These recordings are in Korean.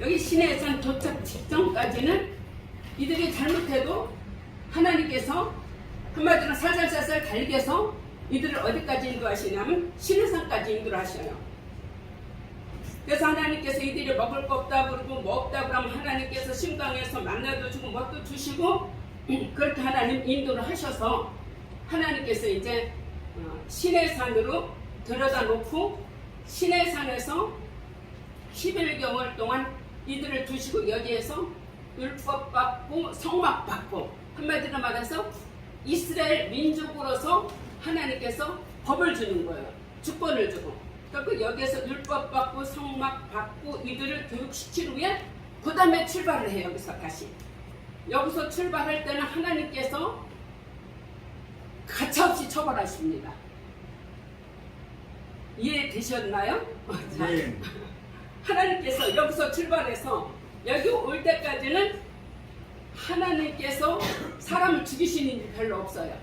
여기 시내산 도착 직전까지는 이들이 잘못해도 하나님께서 한마디로 살살살살 달겨서 이들을 어디까지 인도하시냐면 시내산까지 인도하셔요. 그래서 하나님께서 이들이 먹을 거 없다 그러고 뭐 없다 그러면 하나님께서 심강에서 만나도 주고 뭣도 주시고 그렇게 하나님 인도를 하셔서 하나님께서 이제 시내산으로 들여다 놓고 시내산에서 11개월 동안 이들을 두시고 여기에서 율법 받고 성막 받고 한마디로 말해서 이스라엘 민족으로서 하나님께서 법을 주는 거예요. 주권을 주고. 그러니까 여기에서 율법 받고 성막 받고 이들을 교육시킨 후에 그 다음에 출발을 해요. 여기서 다시. 여기서 출발할 때는 하나님께서 가차없이 처벌하십니다. 이해되셨나요? 네. 하나님께서 여기서 출발해서 여기 올 때까지는 하나님께서 사람을 죽이시는 일이 별로 없어요.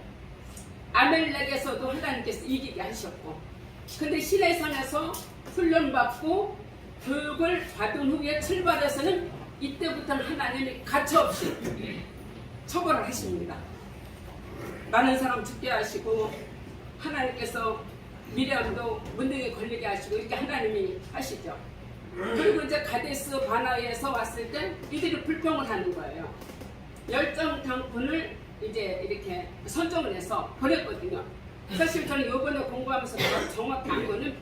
아멜렉에서도 하나님께서 이기게 하셨고, 근데 시내산에서 훈련받고 교육을 받은 후에 출발해서는 이때부터는 하나님이 가차없이 처벌을 하십니다. 많은 사람 죽게 하시고 하나님께서 미리암도 문둥이에 걸리게 하시고 이렇게 하나님이 하시죠. 그리고 이제 가데스 바나에서 왔을 때 이들이 불평을 하는 거예요. 열정당군을 이제 이렇게 선정을 해서 보냈거든요. 사실 저는 이번에 공부하면서 정확히 안 거는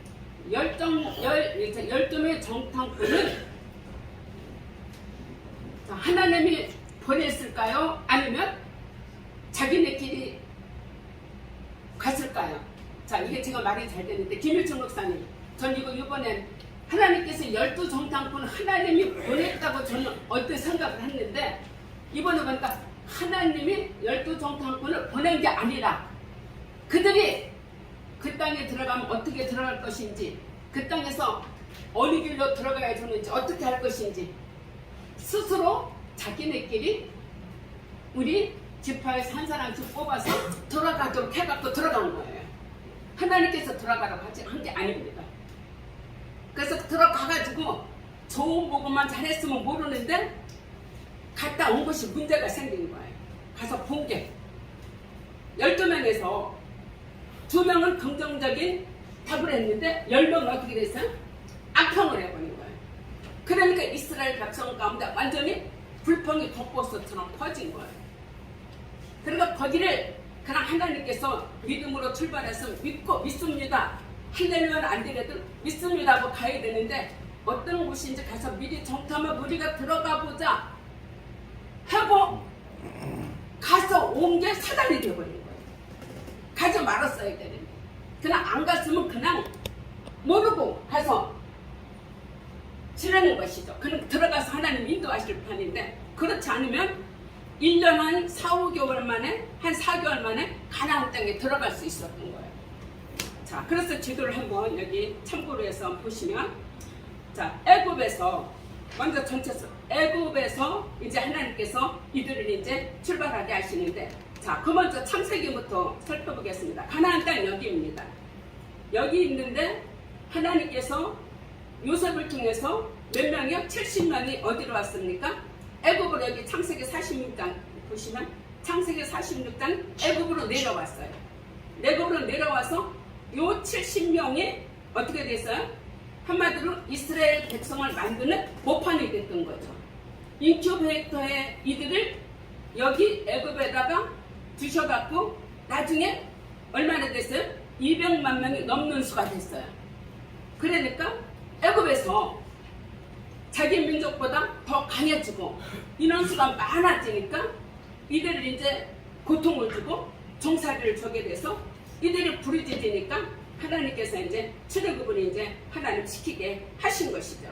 12명의 정탐꾼을 하나님이 보냈을까요? 아니면 자기네끼리 갔을까요? 자, 이게 제가 말이 잘 되는데 김일중 목사님, 전 이거 이번에 하나님께서 12정탐꾼을 하나님이 보냈다고 저는 어떻게 생각을 했는데 이번에 보니까 하나님이 12정탐꾼을 보낸 게 아니라 그들이 그 땅에 들어가면 어떻게 들어갈 것인지, 그 땅에서 어느 길로 들어가야 되는지, 어떻게 할 것인지 스스로 자기네끼리 우리 지파에서 한 사람씩 뽑아서 들어가도록 해갖고 들어간 거예요. 하나님께서 들어가라고 한 게 아닙니다. 그래서 들어가가지고 좋은 보고만 잘했으면 모르는데 갔다 온 것이 문제가 생긴 거예요. 가서 본 게 12명에서 2명은 긍정적인 답을 했는데 10명은 어떻게 됐어요? 악평을 해버린 거예요. 그러니까 이스라엘 백성 가운데 완전히 불평이 벚꽃처럼 퍼진 거예요. 그러니까 거기를 그냥 하나님께서 믿음으로 출발해서 믿고 믿습니다. 한다면 안 되거든 믿습니다 하고 가야 되는데 어떤 곳인지 가서 미리 정탐하고 우리가 들어가 보자 하고 가서 온 게 사단이 되어버린 거예요. 가지 말았어야 되는데 그냥 안 갔으면 그냥 모르고 가서 지내는 것이죠. 그럼 들어가서 하나님 인도하실 판인데 그렇지 않으면 1년 한 4, 5개월 만에 한 4개월 만에 가나안 땅에 들어갈 수 있었던 거예요. 자, 그래서 지도를 한번 여기 참고로 해서 보시면 자, 애굽에서 먼저 전체서 애굽에서 이제 하나님께서 이들을 이제 출발하게 하시는데 자, 그 먼저 창세기부터 살펴보겠습니다. 가나안 땅 여기입니다. 여기 있는데 하나님께서 요셉을 통해서 몇 명이요? 70명이 어디로 왔습니까? 애굽으로 여기 창세기 46장 보시면 창세기 46장 애굽으로 내려왔어요. 애굽으로 내려와서 요 70명이 어떻게 됐어요? 한마디로 이스라엘 백성을 만드는 모판이 됐던 거죠. 인큐베이터에 이들을 여기 애굽에다가 두셔갖고 나중에 얼마나 됐어요? 200만 명이 넘는 수가 됐어요. 그러니까 애굽에서 자기 민족보다 더 강해지고 인원수가 많아지니까 이들을 이제 고통을 주고 종살이를 주게 돼서 이들이 부르짖으니까 하나님께서 이제 출애굽을 이제 하나님 시키게 하신 것이죠.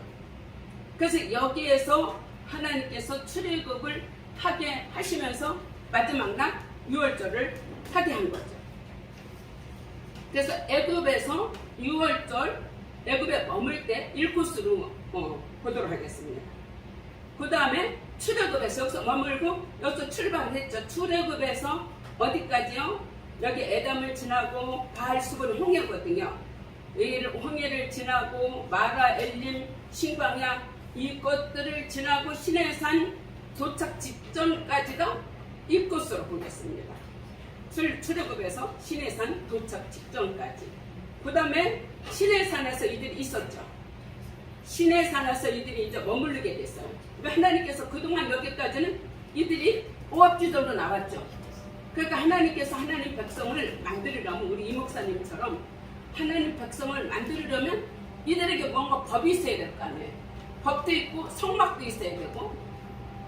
그래서 여기에서 하나님께서 출애굽을 하게 하시면서 마지막 날 6월절을 하게 한 거죠. 그래서 애굽에서 6월절 애굽에 머물 때 1코스로 보도록 하겠습니다. 그 다음에 출애굽에서 여기서 머물고 여기서 출발했죠. 출애굽에서 어디까지요? 여기 에담을 지나고 바알수분 홍해거든요. 여기를 홍해를 지나고 마라 엘림 신광야 이것들을 지나고 시내산 도착 직전까지도 입구수로 보겠습니다. 출애굽에서 시내산 도착 직전까지. 그 다음에 시내산에서 이들이 있었죠. 시내산에서 이들이 이제 머무르게 됐어요. 하나님께서 그동안 여기까지는 이들이 오합지졸로 나왔죠. 그러니까 하나님께서 하나님 백성을 만들으려면, 우리 이 목사님처럼 하나님 백성을 만들려면 이들에게 뭔가 법이 있어야 될 거 아니에요. 법도 있고 성막도 있어야 되고,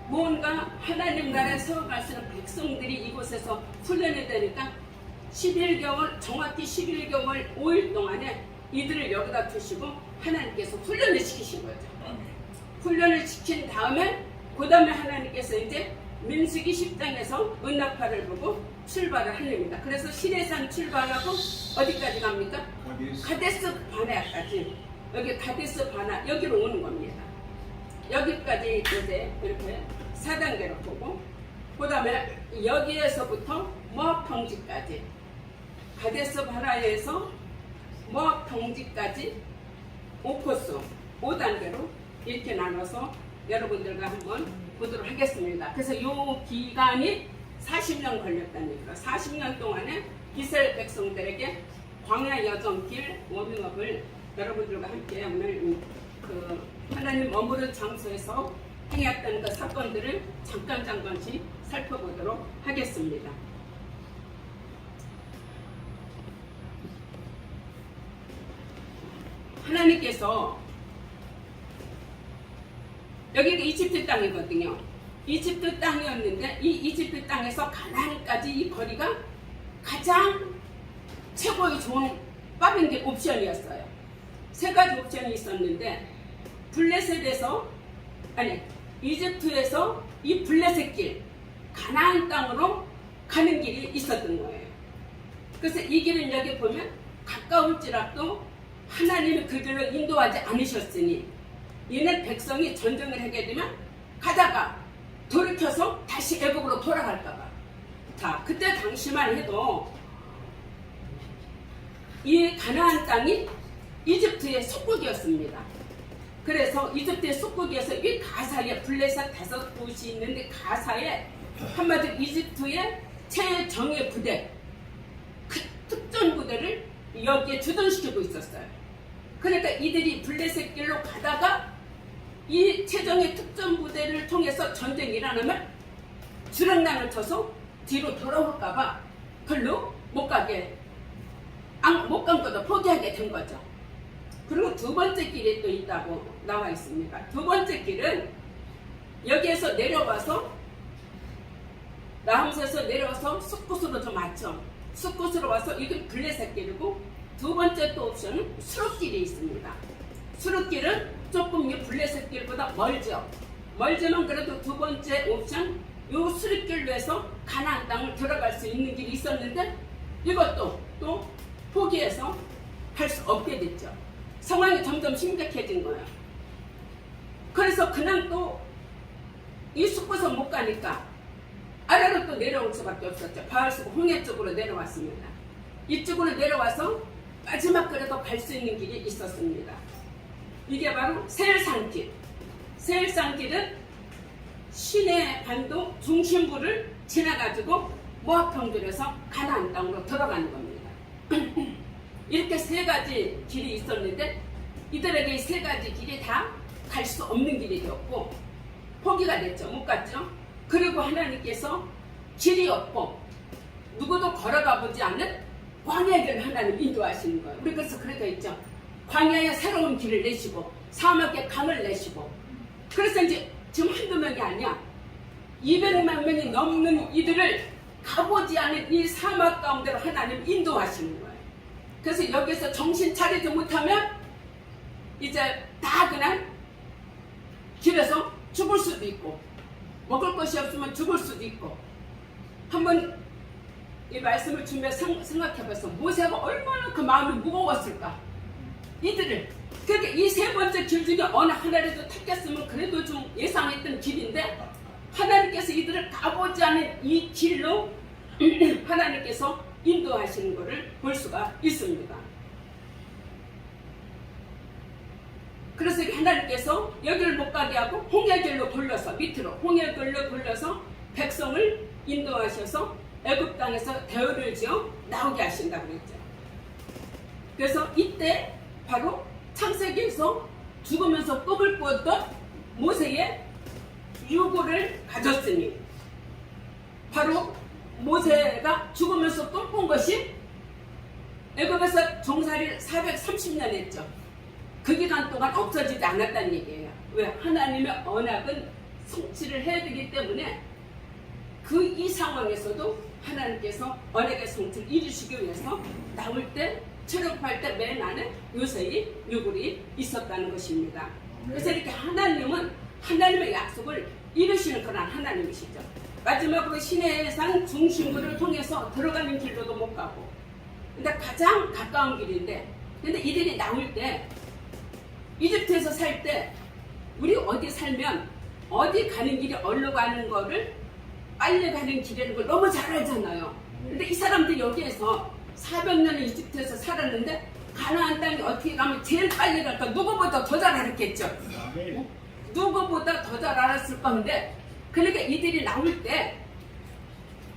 뭔가 하나님 나라에 세워갈 수 있는 백성들이 이곳에서 훈련이 되니까 11개월, 정확히 11개월 5일 동안에 이들을 여기다 두시고 하나님께서 훈련을 시키신 거죠. 훈련을 시킨 다음에 그 다음에 하나님께서 이제 민수기 10장에서 은낙파를 보고 출발을 하렵니다. 그래서 시내산 출발하고 어디까지 갑니까? 가데스 바네아까지. 여기 가데스 바나 여기로 오는 겁니다. 여기까지 이제 이렇게 4단계로 보고, 그 다음에 여기에서부터 모압 평지까지, 가데스 바라에서 모압 평지까지 5코스 5단계로 이렇게 나눠서 여러분들과 한번 보도록 하겠습니다. 그래서 이 기간이 40년 걸렸다는 얘기가, 40년 동안에 이스라엘 백성들에게 광야 여정길 워밍업을 여러분들과 함께 오늘 하나님 머무른 장소에서 행했던 그 사건들을 잠깐씩 살펴보도록 하겠습니다. 하나님께서 여기가 이집트 땅이거든요. 이집트 땅이었는데 이 이집트 땅에서 가나안까지 이 거리가 가장 최고의 좋은 빠른 옵션이었어요. 세 가지 옵션이 있었는데, 블레셋에서, 아니 이집트에서 이 블레셋 길, 가나안 땅으로 가는 길이 있었던 거예요. 그래서 이 길은 여기 보면 가까울지라도 하나님이 그 길로 인도하지 않으셨으니 이는 백성이 전쟁을 하게 되면 가다가 돌이켜서 다시 애국으로 돌아갈까봐. 자, 그때 당시만 해도 이 가나안 땅이 이집트의 속국이었습니다. 그래서 이집트의 속국에서 이 가사에 블레셋 5곳이 있는데, 가사에 한마디로 이집트의 최정예 부대, 그 특전 부대를 여기에 주둔시키고 있었어요. 그러니까 이들이 블레셋 길로 가다가 이 최정예 특전 부대를 통해서 전쟁이 일어나면 주력난을 쳐서 뒤로 돌아올까봐 별로 못 가게, 못 간 것도 포기하게 된 거죠. 그리고 두 번째 길이 또 있다고 나와 있습니다. 두 번째 길은 여기에서 내려와서, 나홈스에서 내려와서 숫곳으로 좀 맞죠. 숫곳으로 와서 이게 블레셋 길이고, 두 번째 또 옵션은 수롯길이 있습니다. 수롯길은 조금 이 블레셋 길보다 멀죠. 멀지만 그래도 두 번째 옵션, 요 수롯길로 해서 가나안 땅을 들어갈 수 있는 길이 있었는데, 이것도 또 포기해서 할 수 없게 됐죠. 상황이 점점 심각해진 거예요. 그래서 그냥 또 이 숲에서 못 가니까 아래로 또 내려올 수밖에 없었죠. 바알숲 홍해 쪽으로 내려왔습니다. 이쪽으로 내려와서 마지막 그래도 갈 수 있는 길이 있었습니다. 이게 바로 세일산길. 세일산길은 시내 반도 중심부를 지나가지고 모압 평지에서 가나안 땅으로 들어가는 겁니다. 이렇게 세 가지 길이 있었는데, 이들에게 이 세 가지 길이 다 갈 수 없는 길이 되었고 포기가 됐죠. 못 갔죠. 그리고 하나님께서 길이 없고 누구도 걸어가 보지 않는 광야의 길을 하나님 인도하시는 거예요. 우리 그래서 그래도 있죠. 광야에 새로운 길을 내시고 사막에 강을 내시고, 그래서 이제 지금 한두 명이 아니야, 200만 명이 넘는 이들을 가보지 않은 이 사막 가운데로 하나님 인도하시는 거예요. 그래서 여기서 정신 차리지 못하면 이제 다 그냥 길에서 죽을 수도 있고, 먹을 것이 없으면 죽을 수도 있고. 한번 이 말씀을 주면서 생각해봐서 모세가 얼마나 그 마음이 무거웠을까. 이들을, 그러니까 이 세 번째 길 중에 어느 하나라도 택했으면 그래도 좀 예상했던 길인데, 하나님께서 이들을 가보지 않은 이 길로 하나님께서 인도하시는 것을 볼 수가 있습니다. 그래서 하나님께서 여기를 못 가게 하고 홍해길로 돌려서 밑으로 홍해길로 돌려서 백성을 인도하셔서 애굽 땅에서 대열을 지어 나오게 하신다고 그랬죠. 그래서 이때 바로 창세기에서 죽으면서 꿈을 꾸었던 모세의 유고를 가졌으니 바로 모세가 죽으면서 꿈꾼 것이 애굽에서 종살이를 430년 했죠. 그 기간 동안 없어지지 않았다는 얘기예요. 왜? 하나님의 언약은 성취를 해야 되기 때문에 이 상황에서도 하나님께서 언약의 성취를 이루시기 위해서 나올 때 출애굽할 때 맨 안에 요셉의 유골이 있었다는 것입니다. 그래서 이렇게 하나님은 하나님의 약속을 이루시는 그런 하나님이시죠. 마지막으로 시내산 중심부를 통해서 들어가는 길로도 못 가고 근데 가장 가까운 길인데 근데 이들이 나올 때 이집트에서 살 때 우리 어디 살면 어디 가는 길이 어디로 가는 거를 빨리 가는 길이라는 걸 너무 잘 알잖아요. 근데 이 사람들이 여기에서 400년을 이집트에서 살았는데 가나안 땅에 어떻게 가면 제일 빨리 갈까? 누구보다 더 잘 알았겠죠. 누구보다 더 잘 알았을 건데 그러니까 이들이 나올 때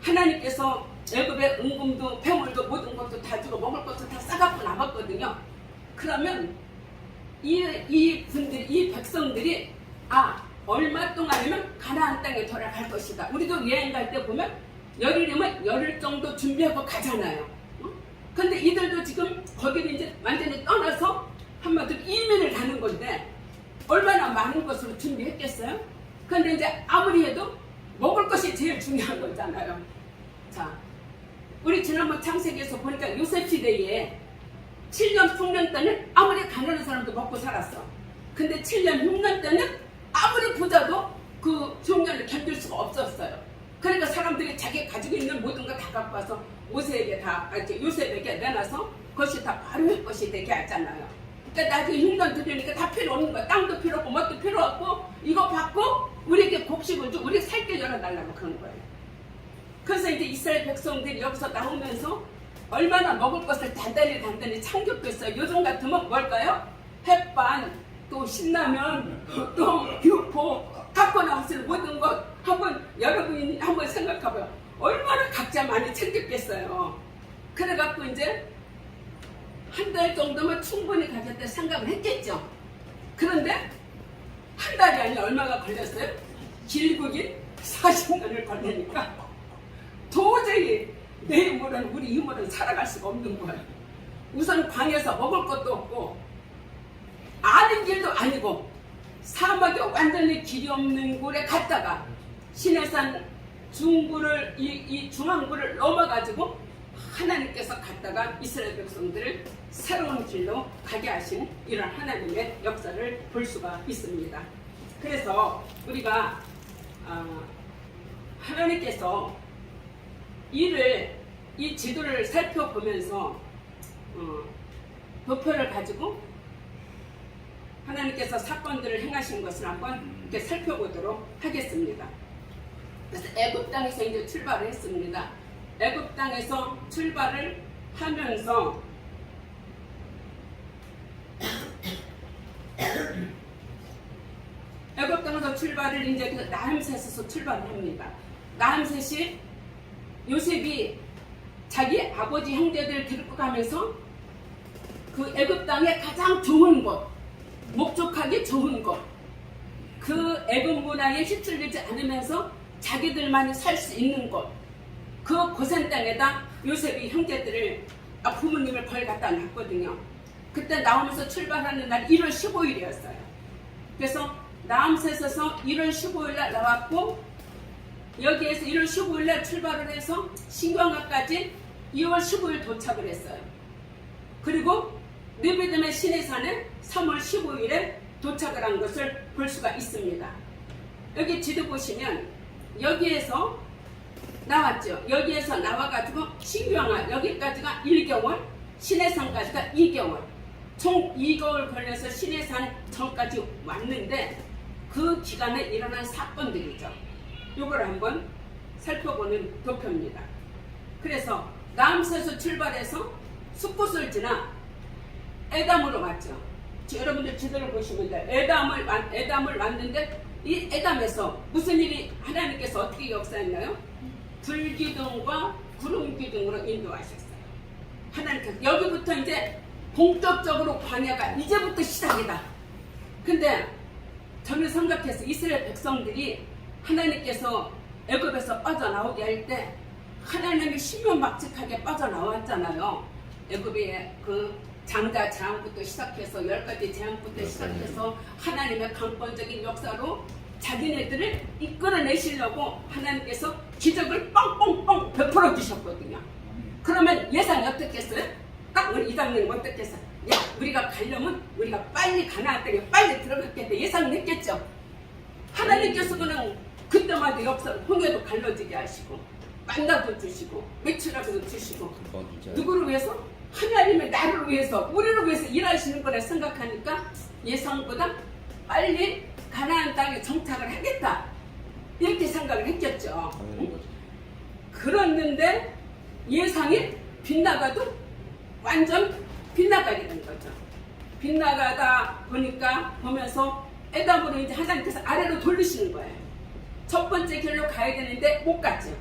하나님께서 애굽의 은금도 폐물도 모든 것도 다 주고 먹을 것도 다 싸갖고 남았거든요. 그러면 이 분들이 이 백성들이 얼마 동안이면 가나안 땅에 돌아갈 것이다. 우리도 여행 갈 때 보면 열흘이면 열흘 정도 준비하고 가잖아요. 근데 이들도 지금 거기를 이제 완전히 떠나서 한마디로 이민을 가는 건데 얼마나 많은 것으로 준비했겠어요? 근데 이제 아무리 해도 먹을 것이 제일 중요한 거잖아요. 자, 우리 지난번 창세기에서 보니까 요셉 시대에 7년, 6년 때는 아무리 가난한 사람도 먹고 살았어. 근데 7년, 6년 때는 아무리 부자도 그 흉년을 견딜 수가 없었어요. 그러니까 사람들이 자기 가지고 있는 모든 거 다 갖고 와서 요셉에게 내놔서 그것이 다 바로의 것이 되게 하잖아요. 그러니까 나중에 흉년 들으니까 다 필요 없는 거야. 땅도 필요 없고 뭣도 필요 없고 이거 받고 우리에게 곡식을 주고 우리 살 길 열어달라고 그런 거예요. 그래서 이제 이스라엘 백성들이 여기서 나오면서 얼마나 먹을 것을 단단히 참겼겠어요. 요즘 같으면 뭘까요? 햇반, 또 신라면, 또 육포 갖고 나오실 모든 것 한번 여러분이 한번 생각해봐요. 얼마나 각자 많이 챙겼겠어요. 그래갖고 이제 한 달 정도면 충분히 가졌다 생각을 했겠죠. 그런데 한 달이 아니라 얼마가 걸렸어요? 길고긴 40년을 걸리니까 도저히 내 힘으로는 우리 힘으로는 살아갈 수가 없는 거예요. 우선 방에서 먹을 것도 없고 아는 길도 아니고 사막에 완전히 길이 없는 곳에 갔다가 시내산 중부를 이 중앙부를 넘어가지고 하나님께서 갔다가 이스라엘 백성들을 새로운 길로 가게 하신 이런 하나님의 역사를 볼 수가 있습니다. 그래서 우리가 하나님께서 이 지도를 살펴보면서 도표를 가지고 하나님께서 사건들을 행하신 것을 한번 이렇게 살펴보도록 하겠습니다. 그래서 애굽 땅에서 이제 출발을 했습니다. 애굽 땅에서 출발을 하면서 애굽 땅에서 출발을 이제 나햄셋에서 출발을 합니다. 나햄셋이 요셉이 자기 아버지 형제들을 데리고 가면서 그 애굽 땅의 가장 좋은 곳, 목적하기 좋은 곳, 그 애굽 문화에 휩쓸리지 않으면서 자기들만이 살 수 있는 곳, 그 고센 땅에다 요셉이 형제들을 부모님을 거의 갖다 놨거든요. 그때 나오면서 출발하는 날 1월 15일이었어요. 그래서 나함셋에서 1월 15일 날 나왔고 여기에서 1월 15일 날 출발을 해서 신경화까지 2월 15일 도착을 했어요. 그리고 느비딤의 시내산에 3월 15일에 도착을 한 것을 볼 수가 있습니다. 여기 지도 보시면 여기에서 나왔죠. 여기에서 나와가지고 신경화 여기까지가 1개월, 시내산까지가 2개월, 총 2개월 걸려서 시내산 전까지 왔는데 그 기간에 일어난 사건들이죠. 이걸 한번 살펴보는 도표입니다. 그래서 나함셋에서 출발해서 숫곳을 지나 에담으로 왔죠. 여러분들 지도를 보시면 돼. 에담을 왔는데 이 에담에서 무슨 일이 하나님께서 어떻게 역사했나요? 불기둥과 구름기둥으로 인도하셨어요. 하나님께서 여기부터 이제 본격적으로 광야가 이제부터 시작이다. 근데 저는 생각해서 이스라엘 백성들이 하나님께서 애굽에서 빠져나오게 할 때 하나님이 신명막측하게 빠져나왔잖아요. 애굽의 그 장자 재앙부터 시작해서 10가지 재앙부터 시작해서 하나님의 강권적인 역사로 자기네들을 이끌어내시려고 하나님께서 기적을 뻥뻥뻥 베풀어 주셨거든요. 그러면 예상이 어떻겠어요? 딱 우리 이장님 어떻겠어요? 야, 우리가 가려면 우리가 빨리 가나안 땅에 빨리 들어갔겠다 예상을 했겠죠. 하나님께서 그냥 그때마다 역사를 홍해도 갈라지게 하시고 만나도 주시고 매출하고도 주시고 누구를 위해서? 하나님의 나를 위해서 우리를 위해서 일하시는 거라 생각하니까 예상보다 빨리 가나안 땅에 정착을 하겠다 이렇게 생각을 했겠죠. 그랬는데 예상이 빗나가도 완전 빗나가게 된 거죠. 빗나가다 보면서 에담으로 이제 하나님께서 아래로 돌리시는 거예요. 첫 번째 길로 가야 되는데 못 갔죠.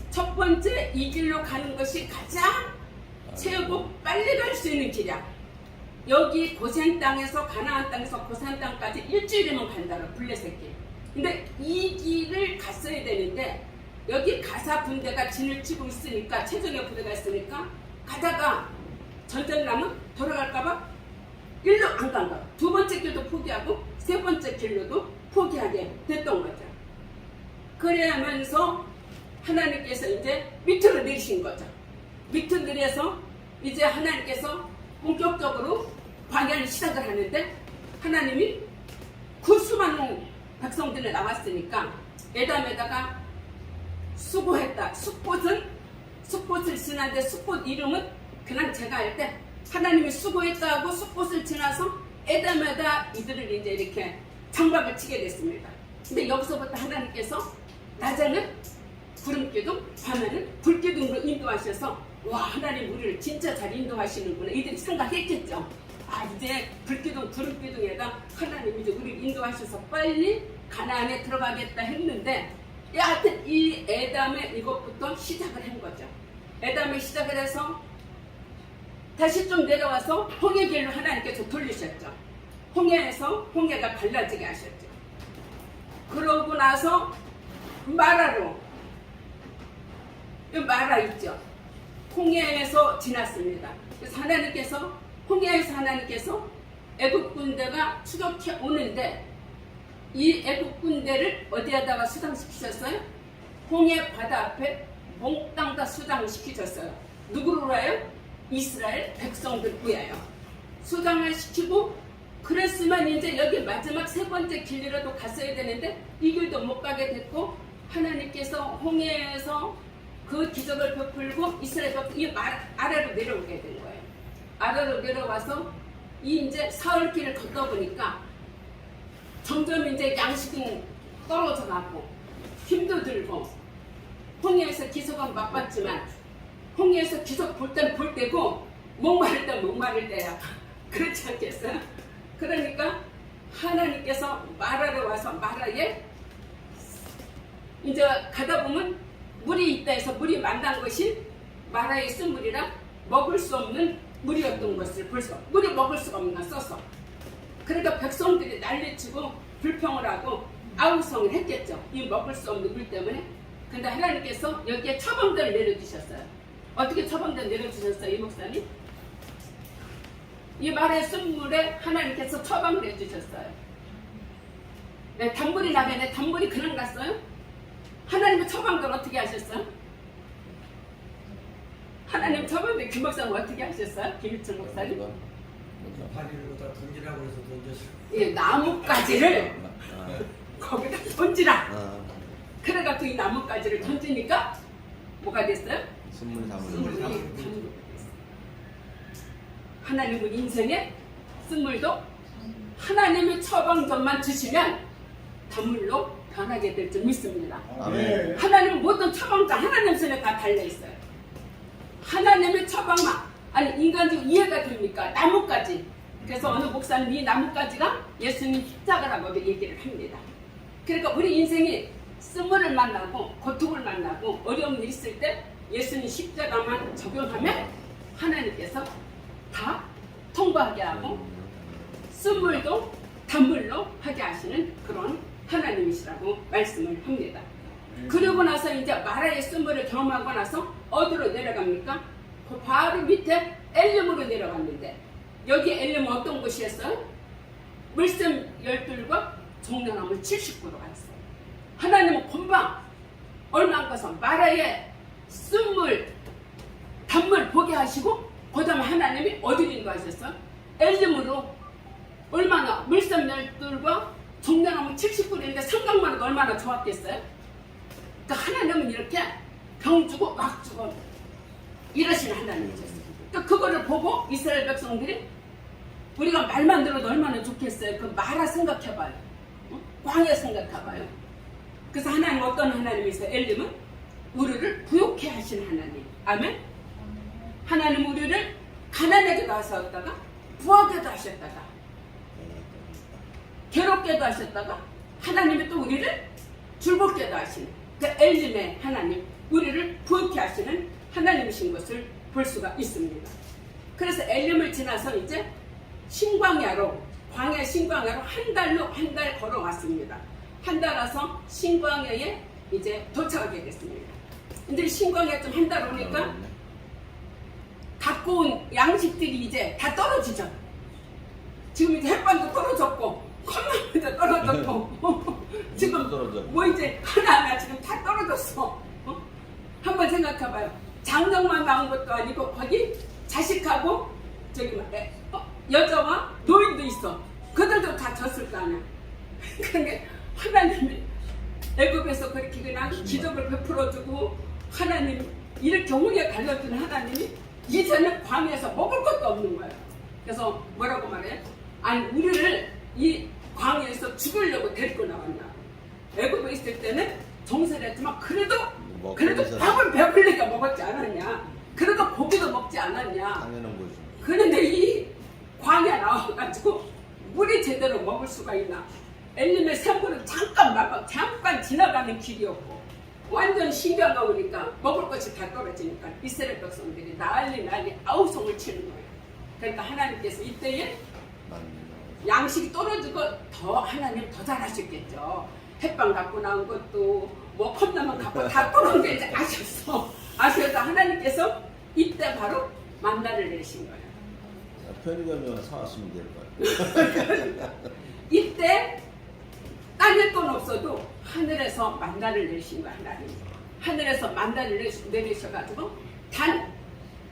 첫 번째 이 길로 가는 것이 가장 최고 빨리 갈 수 있는 길이야. 여기 고센 땅에서 가나안 땅에서 고센 땅까지 일주일이면 간다고 블레셋 길. 근데 이 길을 갔어야 되는데 여기 가사 군대가 진을 치고 있으니까 최종의 부대가 있으니까 가다가 전쟁 나면 돌아갈까봐 일로 안 간 거야. 두 번째 길도 포기하고 세 번째 길로도 포기하게 됐던 거죠. 그러면서 하나님께서 이제 밑으로 내리신 거죠. 밑으로 내려서 이제 하나님께서 본격적으로 광야를 시작을 하는데 하나님이 그 수많은 백성들이 나왔으니까 에담에다가 수고했다. 숲꽃을 지났는데 숲꽃 이름은 그냥 제가 할 때 하나님이 수고했다고 숲꽃을 지나서 에담에다 이들을 이제 이렇게 장박을 치게 됐습니다. 근데 여기서부터 하나님께서 낮에는 구름기둥, 밤에는 불기둥으로 인도하셔서 와 하나님 우리를 진짜 잘 인도하시는구나 이들이 생각했겠죠. 아 이제 불기둥, 구름기둥에다 하나님 이제 우리를 인도하셔서 빨리 가나안에 들어가겠다 했는데 하여튼 이 에담의 이것부터 시작을 한 거죠. 에담의 시작을 해서 다시 좀 내려와서 홍해길로 하나님께서 돌리셨죠. 홍해에서 홍해가 갈라지게 하셨죠. 그러고 나서 마라로 마라 있죠. 홍해에서 지났습니다. 그래서 홍해에서 하나님께서 애국 군대가 추격해 오는데 이 애국 군대를 어디에다가 수장시키셨어요? 홍해 바다 앞에 몽땅 다 수장시키셨어요. 누구를 위하여? 이스라엘 백성들 위하여 수장을 시키고 그랬으면 이제 여기 마지막 세 번째 길이라도 갔어야 되는데 이 길도 못 가게 됐고 하나님께서 홍해에서 그 기적을 베풀고 이스라엘 백성이 아래로 내려오게 된 거예요. 아래로 내려와서 이 이제 사흘길을 걷다 보니까 점점 이제 양식은 떨어져 가고 힘도 들고 홍해에서 기적은 맛봤지만 홍해에서 기적 볼 때는 볼 때고 목마를 때 목마를 때야. 그렇지 않겠어요? 그러니까 하나님께서 마라로 와서 마라에 이제 가다 보면 물이 있다 해서 물이 만난 것이 마라에 쓴 물이라 먹을 수 없는 물이었던 것을 벌써 물이 먹을 수가 없나 써서 그러니까 백성들이 난리치고 불평을 하고 아우성을 했겠죠. 이 먹을 수 없는 물 때문에. 근데 하나님께서 여기에 처방전을 내려주셨어요. 어떻게 처방전 내려주셨어요? 이 목사님? 이 말의 쓴 물에 하나님께서 처방을 해주셨어요. 네, 단물이 나면 단물이 그냥 갔어요? 하나님의 처방전 어떻게 하셨어요? 하나님 처방전 김 목사님 어떻게 하셨어요? 김일철 목사님? 파리를 다 던지라고 해서 던졌어요. 예, 나뭇가지를 거기다 던지라. 그래가지고 이 나뭇가지를 던지니까 뭐가 됐어요? 쓴물 담을 하나님은 인생에 쓴물도 하나님의 처방전만 주시면 단물로 변하게 될 줄 믿습니다. 아멘. 하나님은 모든 처방전 하나님 손에 다 달려있어요. 하나님의 처방만 아니 인간적으로 이해가 됩니까? 나뭇가지 그래서 어느 목사는 이 나뭇가지가 예수님 십자가라고 얘기를 합니다. 그러니까 우리 인생이 쓴물을 만나고 고통을 만나고 어려움이 있을 때 예수님 십자가만 적용하면 하나님께서 다 통과하게 하고 쓴물도 단물로 하게 하시는 그런 하나님이시라고 말씀을 합니다. 그러고 나서 이제 마라의 쓴물을 경험하고 나서 어디로 내려갑니까? 그 바로 밑에 엘림으로 내려갔는데 여기 엘림은 어떤 곳이었어요? 물샘 12과 종려나무 70그루 갔어요. 하나님은 금방 얼마 안 가서 마라의 쓴물 단물 보게 하시고 그 다음에 하나님이 어디로 인도하셨어요? 엘림으로 얼마나 물샘 12과 종려나무 70그루인데 생각만 해도 얼마나 좋았겠어요? 그러니까 하나님은 이렇게 병 주고 막 주고 이러시는 하나님이셨어요. 그러니까 그거를 보고 이스라엘 백성들이 우리가 말만 들어도 얼마나 좋겠어요. 그 마라 생각해봐요. 광야 생각해봐요. 그래서 하나님 어떤 하나님이세요? 엘림은 우리를 부욕해 하시는 하나님. 아멘. 하나님 우리를 가난하게도 하셨다가 부하게도 하셨다가 괴롭게도 하셨다가 하나님이 또 우리를 즐겁게도 하시는 그 엘림의 하나님, 우리를 부욕해 하시는 하나님이신 것을 볼 수가 있습니다. 그래서 엘림을 지나서 이제 신광야로, 광야 신광야로 한 달 걸어왔습니다. 한 달 와서 신광야에 이제 도착하게 됐습니다. 근데 신광야 좀 한 달 오니까 갖고 온 양식들이 이제 다 떨어지죠. 지금 이제 햇반도 떨어졌고 컵라면도 떨어졌고 지금 뭐 이제 하나하나 지금 다 떨어졌어. 한번 생각해봐요. 장정만 나온 것도 아니고 거기 자식하고 저기 여자와 노인도 있어. 그들도 다 졌을 거 아니야. 그러니까 하나님이 애굽에서 그렇게 그냥 기적을 베풀어주고 하나님 이렇게 오게 달려주는 하나님이 이제는 광야에서 먹을 것도 없는 거예요. 그래서 뭐라고 말해? 아니 우리를 이 광야에서 죽으려고 데리고 나왔냐. 애굽에 있을 때는 정세를 했지만 그래도 밥을 배불리게 먹었지 않았냐. 그래도 고기도 먹지 않았냐. 당연한 거지. 그런데 이 광야 나와가지고 물이 제대로 먹을 수가 있나. 엘림의 샘물은 잠깐 지나가는 길이었고 완전 신기하가 오니까 먹을 것이 다 떨어지니까 이스라엘 백성들이 난리 아우성을 치는 거예요. 그러니까 하나님께서 이때에 양식이 떨어지고 더 하나님 더 잘하셨겠죠. 햇반 갖고 나온 것도 뭐 컵라면 갖고 다 떨어진 게 이제 아셨어. 하나님께서 이때 바로 만나를 내신 거예요. 편의점에 사왔으면 될 거야. 이때 땅에 돈 없어도 하늘에서 만나를 내리신 거야. 하나님. 하늘에서 만나를 내리셔가지고 단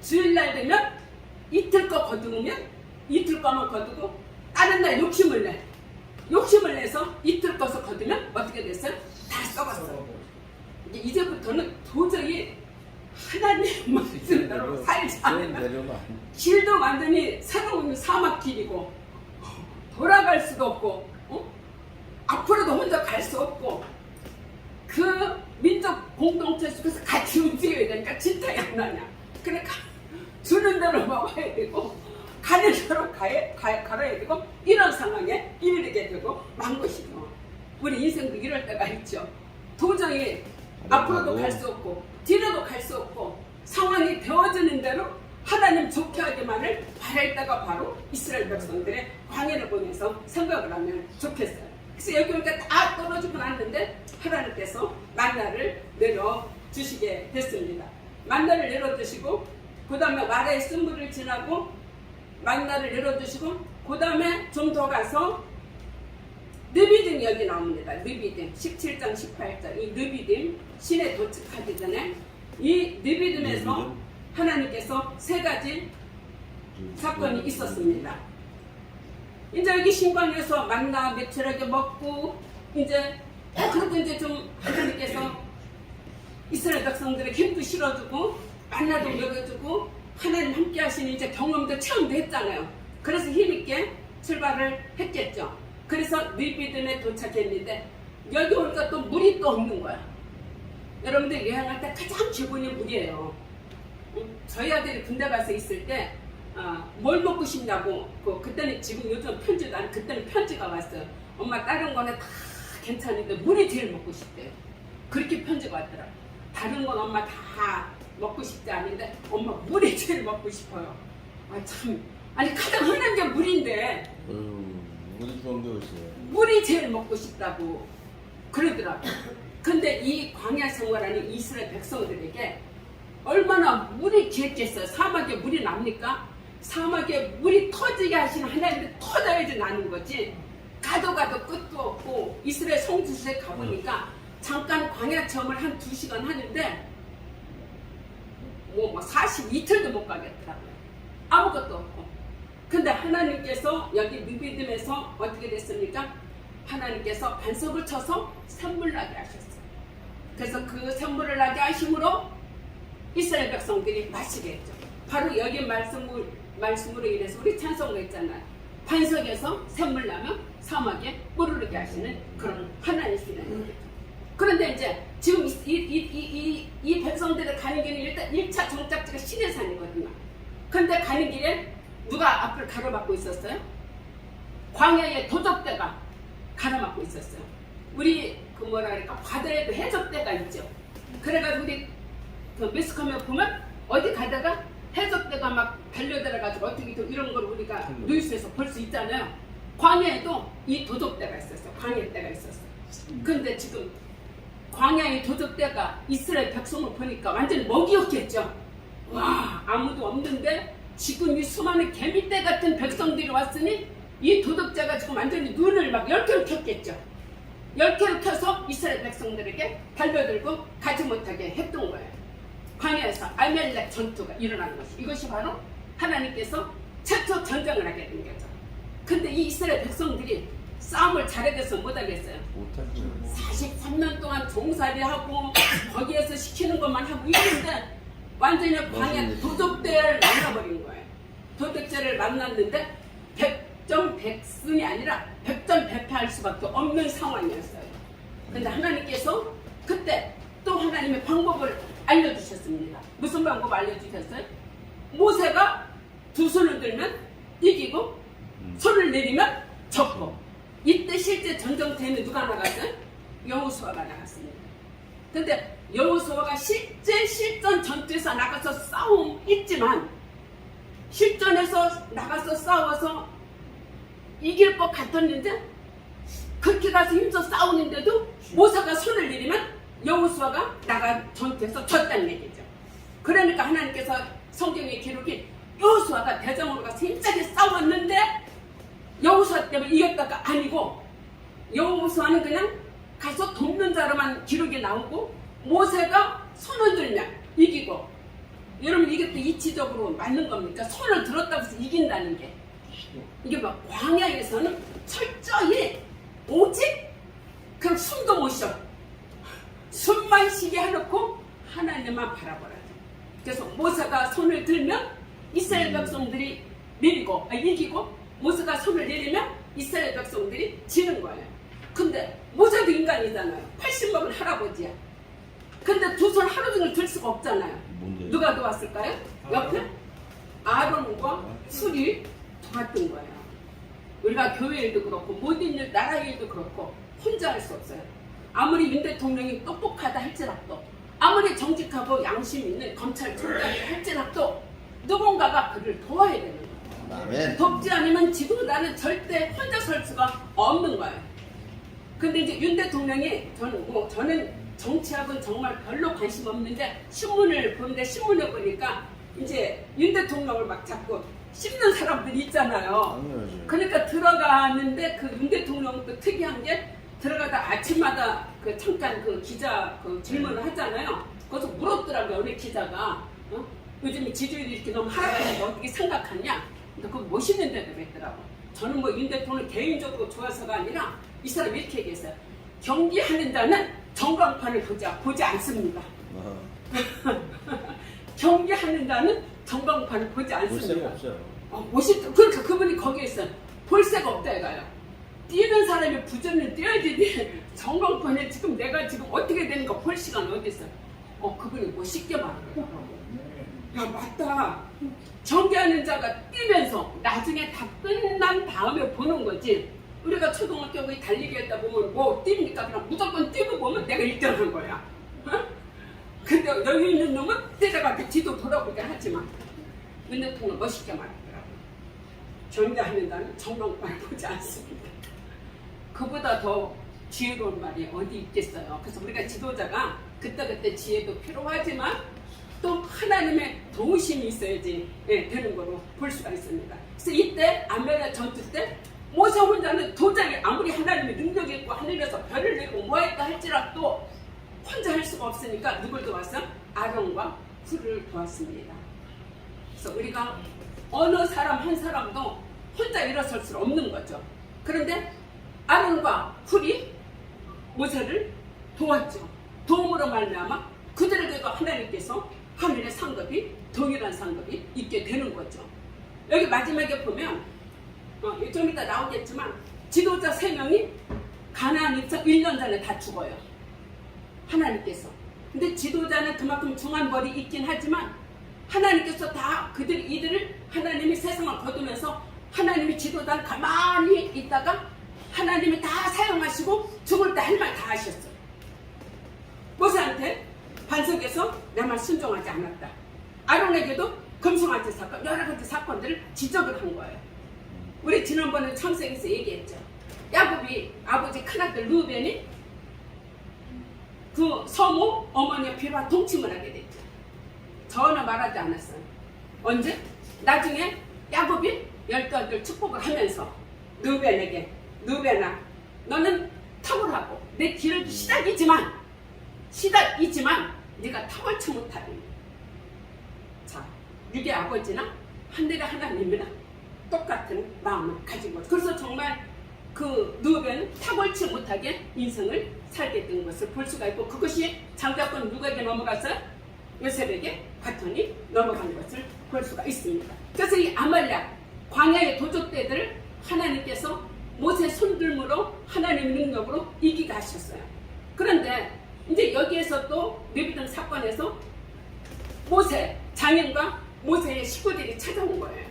주일날 되면 이틀 거 거두면 이틀 거만 거두고 다른 날 욕심을 내서 이틀 거서 거두면 어떻게 됐어요? 다 썩었어요. 이제부터는 도저히 하나님 말씀대로 살지 않으면 길도 완전히 새로운 사막길이고 돌아갈 수도 없고 앞으로도 혼자 갈 수 없고 그 민족 공동체 속에서 같이 움직여야 되니까 진짜야 안 나냐. 그러니까 주는 대로 먹어야 되고 가는 대로 갈아야 되고 이런 상황에 이르게 되고 만 것이죠. 우리 인생도 이럴 때가 있죠. 도저히 앞으로도 갈 수 없고 뒤로도 갈 수 없고 상황이 되어지는 대로 하나님 좋게 하기만을 바랄 때가 바로 이스라엘 백성들의 광야를 보면서 생각을 하면 좋겠어요. 그래서 여기 오니까 다 떨어지고 났는데 하나님께서 만나를 내려주시게 됐습니다. 만나를 내려주시고 그 다음에 마라의 쓴물을 지나고 만나를 내려주시고 그 다음에 좀 더 가서 느비딤 여기 나옵니다. 느비딤 17장 18절 이 느비딤 시내 도착하기 전에 이 느비딤에서 하나님께서 세 가지 사건이 있었습니다. 이제 여기 신광에서 만나 매출하게 먹고 이제 그래도 이제 좀 하나님께서 이스라엘 백성들의 힘도 실어주고 만나도 먹여주고 하나님 함께 하시는 이제 경험도 체험도 했잖아요. 그래서 힘있게 출발을 했겠죠. 그래서 느비딤에 도착했는데 여기 오니까 또 물이 또 없는 거야. 여러분들 여행할 때 가장 기본이 물이에요. 저희 아들이 군대 가서 있을 때 뭘 먹고 싶냐고. 그때는 지금 요즘 편지도 안, 그때는 편지가 왔어요. 엄마 다른 거는 다 괜찮은데 물이 제일 먹고 싶대요. 그렇게 편지가 왔더라고. 다른 건 엄마 다 먹고 싶지 않은데 엄마 물이 제일 먹고 싶어요. 참, 아니 가장 흔한 게 물인데 물이 좋은 게 있어요. 물이 제일 먹고 싶다고 그러더라고. 근데 이 광야 생활하는 이스라엘 백성들에게 얼마나 물이 귀했겠어요. 사막에 물이 납니까? 사막에 물이 터지게 하시는 하나님이 터져야지 나는 거지. 가도 끝도 없고. 이스라엘 성지순에 가보니까 잠깐 광야 체험을 한 2시간 하는데 뭐 42틀도 못 가겠더라고요. 아무것도 없고. 근데 하나님께서 여기 느비딤에서 어떻게 됐습니까? 하나님께서 반석을 쳐서 샘물 나게 하셨어요. 그래서 그 샘물을 나게 하심으로 이스라엘 백성들이 마시게 했죠. 바로 여기 말씀으로 인해서 우리 찬송가 있잖아요. 반석에서 샘물 나면 사막에 물 흐르게 하시는 그런 하나님이시라는 거죠. 그런데 이제 지금 이 백성들이 가는 길은 일단 1차 정착지가 시내산이거든요. 근데 가는 길에 누가 앞을 가로막고 있었어요? 광야의 도적대가 가로막고 있었어요. 우리 바다에도 해적대가 있죠. 그래가지고 우리 매스컴에 보면 어디 가다가 해적대가 막 달려들어가지고 어떻게 이런 걸 우리가 뉴스에서 볼 수 있잖아요. 광야에도 이 도적대가 있었어요. 광야대가 있었어요. 근데 지금 광야의 도적대가 이스라엘 백성을 보니까 완전히 먹이였겠죠. 와, 아무도 없는데 지금 이 수많은 개미떼 같은 백성들이 왔으니 이 도둑자가 지금 완전히 눈을 막 10개로 켰겠죠. 10개로 켜서 이스라엘 백성들에게 달려들고 가지 못하게 했던 거예요. 광야에서 아멜렉 전투가 일어나는 것이, 이것이 바로 하나님께서 최초 전쟁을 하게 된 거죠. 근데 이 이스라엘 백성들이 싸움을 잘하겠어 못하겠어요? 못하죠. 43년 동안 종살이하고 거기에서 시키는 것만 하고 있는데 완전히 광야 도적대를 만나버린 거예요. 도적대를 만났는데 100점 100승이 아니라 100점 1패할 수밖에 없는 상황이었어요. 근데 하나님께서 그때 또 하나님의 방법을 알려주셨습니다. 무슨 방법 알려주셨어요? 모세가 두 손을 들면 이기고 손을 내리면 졌고. 이때 실제 전쟁터에는 누가 나갔어요? 여호수아가 나갔습니다. 근데 여호수아가 실제 실전 전투에서 나가서 싸움했지만 실전에서 나가서 싸워서 이길 것 같았는데 그렇게 가서 힘써 싸우는데도 모세가 손을 내리면 여호수아가 나가 전투에서 졌다는 얘기죠. 그러니까 하나님께서 성경의 기록이 여호수아가 대장으로 가서 힘차게 싸웠는데 여호수아 때문에 이겼다가 아니고 여호수아는 그냥 가서 돕는 자로만 기록이 나오고 모세가 손을 들면 이기고. 여러분 이게 또 이치적으로 맞는 겁니까? 손을 들었다고 해서 이긴다는 게. 이게 막 광야에서는 철저히 오직 그냥 숨도 못 쉬어. 숨만 쉬게 해놓고 하나님만 바라보라죠. 그래서 모세가 손을 들면 이스라엘 백성들이 이기고 모세가 손을 내리면 이스라엘 백성들이 지는 거예요. 근데 모세도 인간이잖아요. 80 먹은 할아버지야. 근데 두 손 하루 종일 들 수가 없잖아요. 뭔데? 누가 도왔을까요? 옆에 아론과 술이 도왔던 거예요. 우리가 교회 일도 그렇고 모든 일, 나라 일도 그렇고 혼자 할 수 없어요. 아무리 윤 대통령이 똑똑하다 할지라도, 아무리 정직하고 양심 있는 검찰총장이 할지라도 누군가가 그를 도와야 되는 거예요. 아멘. 돕지 않으면 지도자는 절대 혼자 설 수가 없는 거예요. 근데 이제 윤 대통령이 저는 정치학은 정말 별로 관심 없는데 신문을 보는데 신문에 보니까 이제 윤 대통령을 막 자꾸 씹는 사람들이 있잖아요. 당연하지. 그러니까 들어가는데 그 윤 대통령도 특이한 게 들어가다 아침마다 그 잠깐 그 기자 그 질문을 하잖아요. 거기서 물었더라고요. 우리 기자가 요즘 지지율이 이렇게 너무 하락하는데 어떻게 생각하냐? 근데 그거 멋있는 데도 그랬더라고. 저는 뭐 윤 대통령 개인적으로 좋아서가 아니라 이 사람 이렇게 얘기했어요. 경기하는 자는 전광판을 보지 않습니다. 경기하는 자는 전광판을 보지 않습니다. 볼 새가 없어요. 멋있다. 그러니까 그분이 거기에 있어요. 볼 새가 없다 이거요. 뛰는 사람이 부전을 뛰어야지. 전광판에 지금 내가 지금 어떻게 되는가 볼 시간 어디 있어요. 그분이 멋있게 말하더라고요. 야 맞다. 정죄하는 자가 뛰면서 나중에 다 끝난 다음에 보는 거지. 우리가 초등학교에 달리기 했다 보면 뭐 뜁니까? 그냥 무조건 뛰고 보면 내가 1등한 거야. 어? 근데 여기 있는 놈은 뛰다가 뒤도 돌아보게 하지만 은혜통은 멋있게 말하더라고. 정죄하는 자는 정령만 보지 않습니다. 그보다 더 지혜로운 말이 어디 있겠어요. 그래서 우리가 지도자가 그때그때 지혜도 필요하지만 또 하나님의 도우심이 있어야지 되는 거로 볼 수가 있습니다. 그래서 이때 아멜렉 전투 때 모세 혼자는 도저히 아무리 하나님의 능력이 있고 하늘에서 별을 내고 뭐했다 할지라도 혼자 할 수가 없으니까 누굴 도왔어? 아론과 훌을 도왔습니다. 그래서 우리가 어느 사람 한 사람도 혼자 일어설 수 없는 거죠. 그런데 아론과 훌이 모세를 도왔죠. 도움으로 말미암아 그들에게도 하나님께서 하늘의 상급이 동일한 상급이 있게 되는 거죠. 여기 마지막에 보면 좀 이따 나오겠지만 지도자 3명이 가나안 입성 1년 전에 다 죽어요. 하나님께서. 근데 지도자는 그만큼 중한 벌이 있긴 하지만 하나님께서 다 이들을 하나님이 세상을 거두면서 하나님이 지도자는 가만히 있다가 하나님이 다 사용하시고 죽을 때 할 말 다 하셨어요. 모세한테 반석에서 내 말 순종하지 않았다. 아론에게도 금송아지 사건, 여러 가지 사건들을 지적을 한 거예요. 우리 지난번에 창세기에서 얘기했죠. 야곱이 아버지 큰아들 루벤이 그 성우 어머니의 피와 동침을 하게 됐죠. 전혀 말하지 않았어요. 언제? 나중에 야곱이 12아들 축복을 하면서 루벤에게 루벤아 너는 탁월하고 내 길을 시작이지만 네가 탁월치 못하니. 자, 육의 아버지나 하늘의 하나님이나 똑같은 마음을 가지고 그래서 정말 그 누벤은 탁월치 못하게 인생을 살게 된 것을 볼 수가 있고 그것이 장자권 누구에게 넘어갔어요? 요셉에게 바톤이 넘어간 것을 볼 수가 있습니다. 그래서 이 아말렉 광야의 도적대들을 하나님께서 모세 손들므로 하나님의 능력으로 이기게 하셨어요. 그런데 이제 여기에서 또 레위기 사건에서 모세 장인과 모세의 식구들이 찾아온 거예요.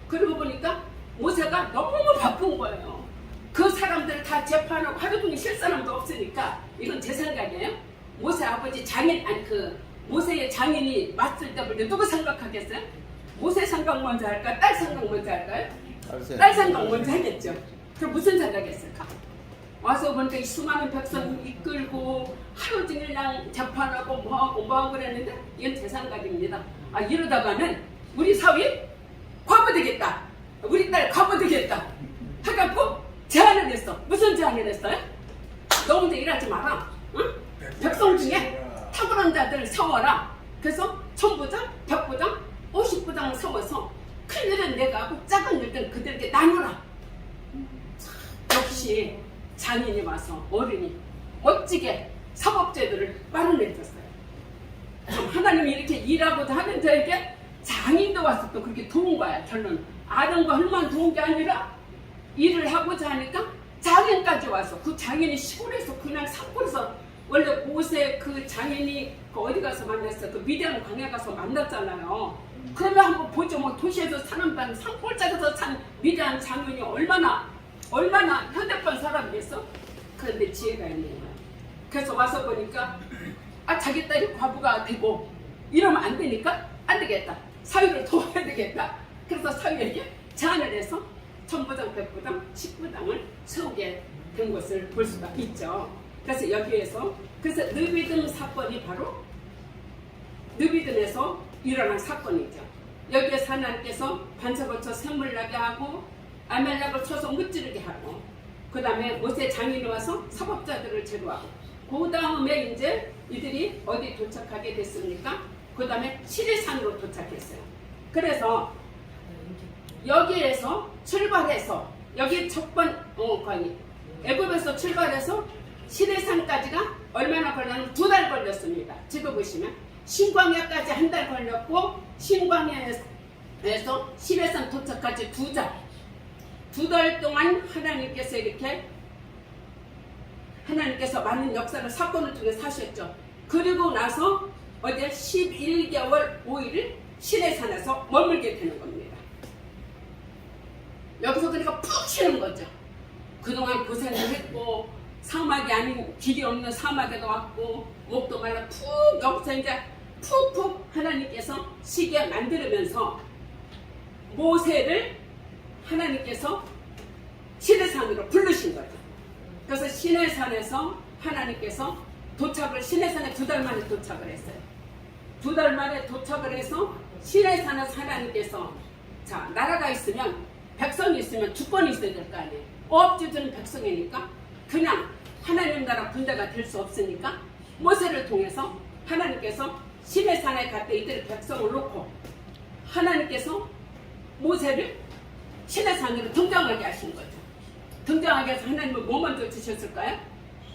그러고 보니까 모세가 너무 바쁜 거예요. 그 사람들을 다 재판하고 하루 종일 쉴 사람도 없으니까 이건 제 생각이에요. 모세 아버지 장인 모세의 장인이 왔을 때 볼 때 누구 생각하겠어요? 모세 생각 먼저 할까? 딸 생각 먼저 할까요? 딸 생각 먼저 하겠죠. 그럼 무슨 생각했을까? 와서 보니까 이 수많은 백성 이끌고 하루 종일 그냥 재판하고 뭐하고 그랬는데 이건 제 생각입니다. 이러다가는 우리 사위 과부되겠다. 우리 딸 과부되겠다. 해갖고 제안을 했어. 무슨 제안을 했어요? 너 혼자 일하지 마라. 응? 백성 중에 탁월한 자들 세워라. 그래서 천부장, 백부장, 50부장을 세워서 큰 일은 내가 하고 작은 일은 그들에게 나누라. 역시 장인이 와서 어른이 멋지게 사법제도를 마련해줬어요. 하나님이 이렇게 일하고자 하는 자에게 장인도 와서 또 그렇게 도운 거야. 결론 아름과 헐만 도운 게 아니라 일을 하고자 하니까 장인까지 와서 그 장인이 시골에서 그냥 산골에서 원래 모세 그 장인이 그 어디 가서 만났어? 그 미디안 광야 가서 만났잖아요. 그러면 한번 보죠. 뭐 도시에서 사는 반 산골짜기에서 산 미디안 장인이 얼마나 현대판 사람이겠어? 그런데 지혜가 있는 거야. 그래서 와서 보니까 자기 딸이 과부가 되고 이러면 안 되니까 안 되겠다. 사위를 도와야 되겠다. 그래서 사위에게 제안을 해서 천부장, 백부장, 십부장을 세우게 된 것을 볼 수가 있죠. 그래서 여기에서 그래서 느비든 사건이 바로 느비든에서 일어난 사건이죠. 여기에서 하나님께서 반석을 쳐 샘물 나게 하고 아멜렉을 쳐서 무찌르게 하고 그 다음에 모세 장인이 와서 사법자들을 제거하고 그 다음에 이제 이들이 어디 도착하게 됐습니까? 그 다음에 시리산으로 도착했어요. 그래서 여기에서 출발해서 여기 첫번 애굽에서 출발해서 시리산까지가 얼마나 걸렸냐면 2달 걸렸습니다. 지도 보시면 신광야까지 1달 걸렸고 신광야에서 시리산 도착까지 2달 동안 하나님께서 많은 역사를 사건을 통해서 하셨죠. 그리고 나서 어제 11개월 5일을 시내산에서 머물게 되는 겁니다. 여기서 그러니까 푹 쉬는 거죠. 그동안 고생을 했고 사막이 아닌 길이 없는 사막에도 왔고 목도 말라 푹 여기서 이제 푹푹 하나님께서 쉬게 만들면서 모세를 하나님께서 시내산으로 부르신 거죠. 그래서 시내산에서 하나님께서 시내산에 2달 만에 도착을 했어요. 2달 만에 도착을 해서 시내산에서 하나님께서 자 나라가 있으면 백성이 있으면 주권이 있어야 될 거 아니에요. 없지는 백성이니까 그냥 하나님 나라 군대가 될 수 없으니까 모세를 통해서 하나님께서 시내산에 갈 때 이들의 백성을 놓고 하나님께서 모세를 시내산으로 등장하게 하신 거죠. 등장하게 해서 하나님은 뭐 먼저 주셨을까요?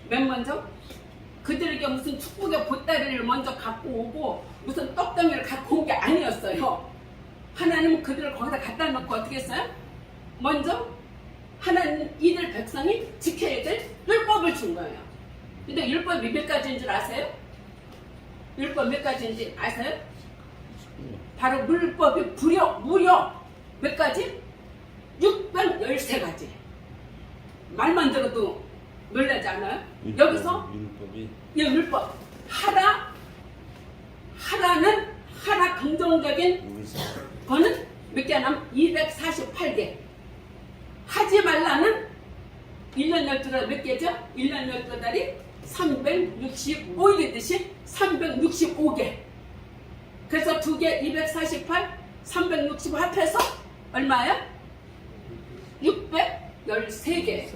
맨 먼저? 그들에게 무슨 축복의 보따리를 먼저 갖고 오고 무슨 떡덩이를 갖고 온 게 아니었어요. 하나님은 그들을 거기다 갖다 놓고 어떻게 했어요? 먼저 하나님 이들 백성이 지켜야 될 율법을 준 거예요. 근데 율법이 몇 가지인 줄 아세요? 율법 몇 가지인지 아세요? 바로 율법이 무려 몇 가지? 613가지. 말만 들어도 놀라지 않아요? 여기서 율법 하라 긍정적인 거는 몇 개 하냐면 248개. 하지 말라는 1년 12달 몇 개죠? 1년 12달이 365일이듯이 365개. 그래서 2개 248, 365 합해서 얼마예요? 613개.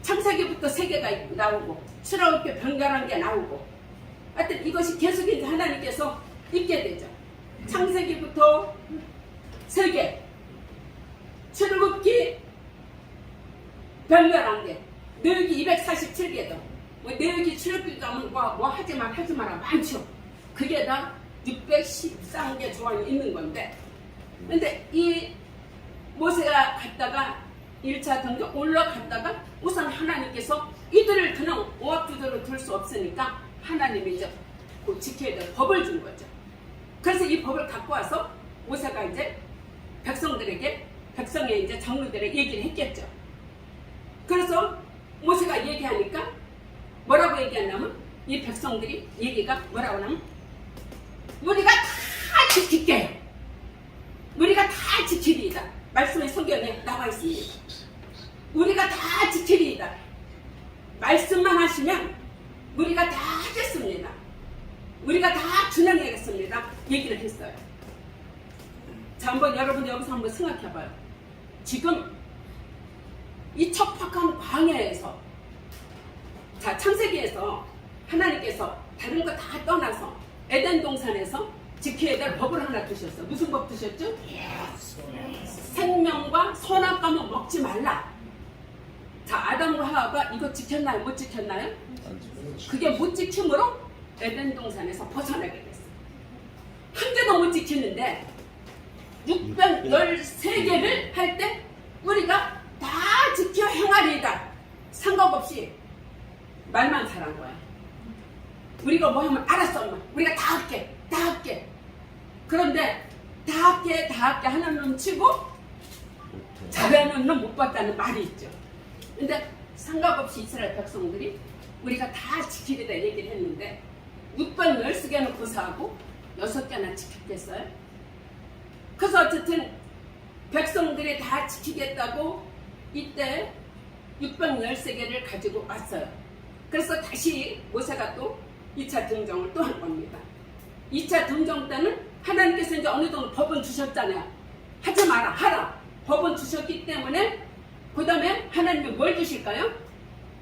창세기부터 3개가 나오고 출애굽기 변경한 게 나오고 하여튼 이것이 계속 이제 하나님께서 있게 되죠. 창세기부터 3개, 출애굽기 변경한 게 내역이 247개도 내역이 출애굽기 가면 뭐 하지 마라 많죠. 그게 다 613개 조항이 있는 건데 근데 이 모세가 갔다가 1차 등정 올라갔다가 우선 하나님께서 이들을 그냥 오합지대로 둘 수 없으니까 하나님이 이제 그 지켜야 될 법을 준 거죠. 그래서 이 법을 갖고 와서 모세가 이제 백성의 이제 장로들에게 얘기를 했겠죠. 그래서 모세가 얘기하니까 뭐라고 얘기하냐면 이 백성들이 얘기가 뭐라고 하냐면 우리가 다 지킬게요. 우리가 다 지키리이다. 말씀의 성경에 나와 있습니다. 우리가 다 지키리이다. 말씀만 하시면 우리가 다 하겠습니다. 우리가 다 준행하겠습니다. 얘기를 했어요. 자, 한번 여러분 여기서 한번 생각해봐요. 지금 이 척박한 광야에서 자 창세기에서 하나님께서 다른 거 다 떠나서 에덴 동산에서 지켜야 될 법을 하나 두셨어요. 무슨 법 두셨죠? 생명과 선악과는 먹지 말라. 자, 아담과 하와가 이거 지켰나요? 못 지켰나요? 그게 못 지킴으로 에덴 동산에서 벗어나게 됐어요. 한 개도 못 지키는데 613개를 할 때 우리가 다 지켜 행하리이다. 상관없이 말만 잘한 거야. 우리가 뭐 하면 알았어 엄마. 우리가 다 할게. 그런데 다 할게 하는 놈 치고 잘하는 놈 못 봤다는 말이 있죠. 근데 상관없이 이스라엘 백성들이 우리가 다 지키리다 얘기를 했는데 613개는 고사하고 6개나 지켰겠어요? 그래서 어쨌든 백성들이 다 지키겠다고 이때 613개를 가지고 왔어요. 그래서 다시 모세가 또 2차 등정을 또 한 겁니다. 2차 등정 때는 하나님께서 이제 어느 정도 법은 주셨잖아요. 하지 마라, 하라. 법은 주셨기 때문에 그 다음에 하나님이 뭘 주실까요?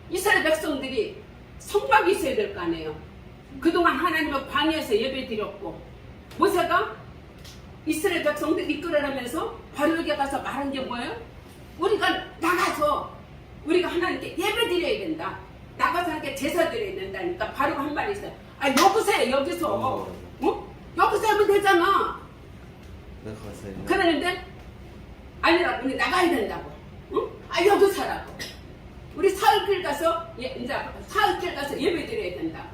이스라엘 백성들이 성막이 있어야 될 거 아니에요. 그동안 하나님은 광야에서 예배 드렸고 모세가 이스라엘 백성들 이끌어내면서 바로에게 가서 말한 게 뭐예요? 우리가 나가서 우리가 하나님께 예배 드려야 된다. 나가서 하나님께 제사 드려야 된다니까 바로가 한 말이 있어요. 아 여기서 해 여기서. 여기서 하면 되잖아. 그러는데 아니라고 우리 나가야 된다고. 아 여기서 하라고. 우리 사흘길 가서 이제 사흘길 가서 예배 드려야 된다고.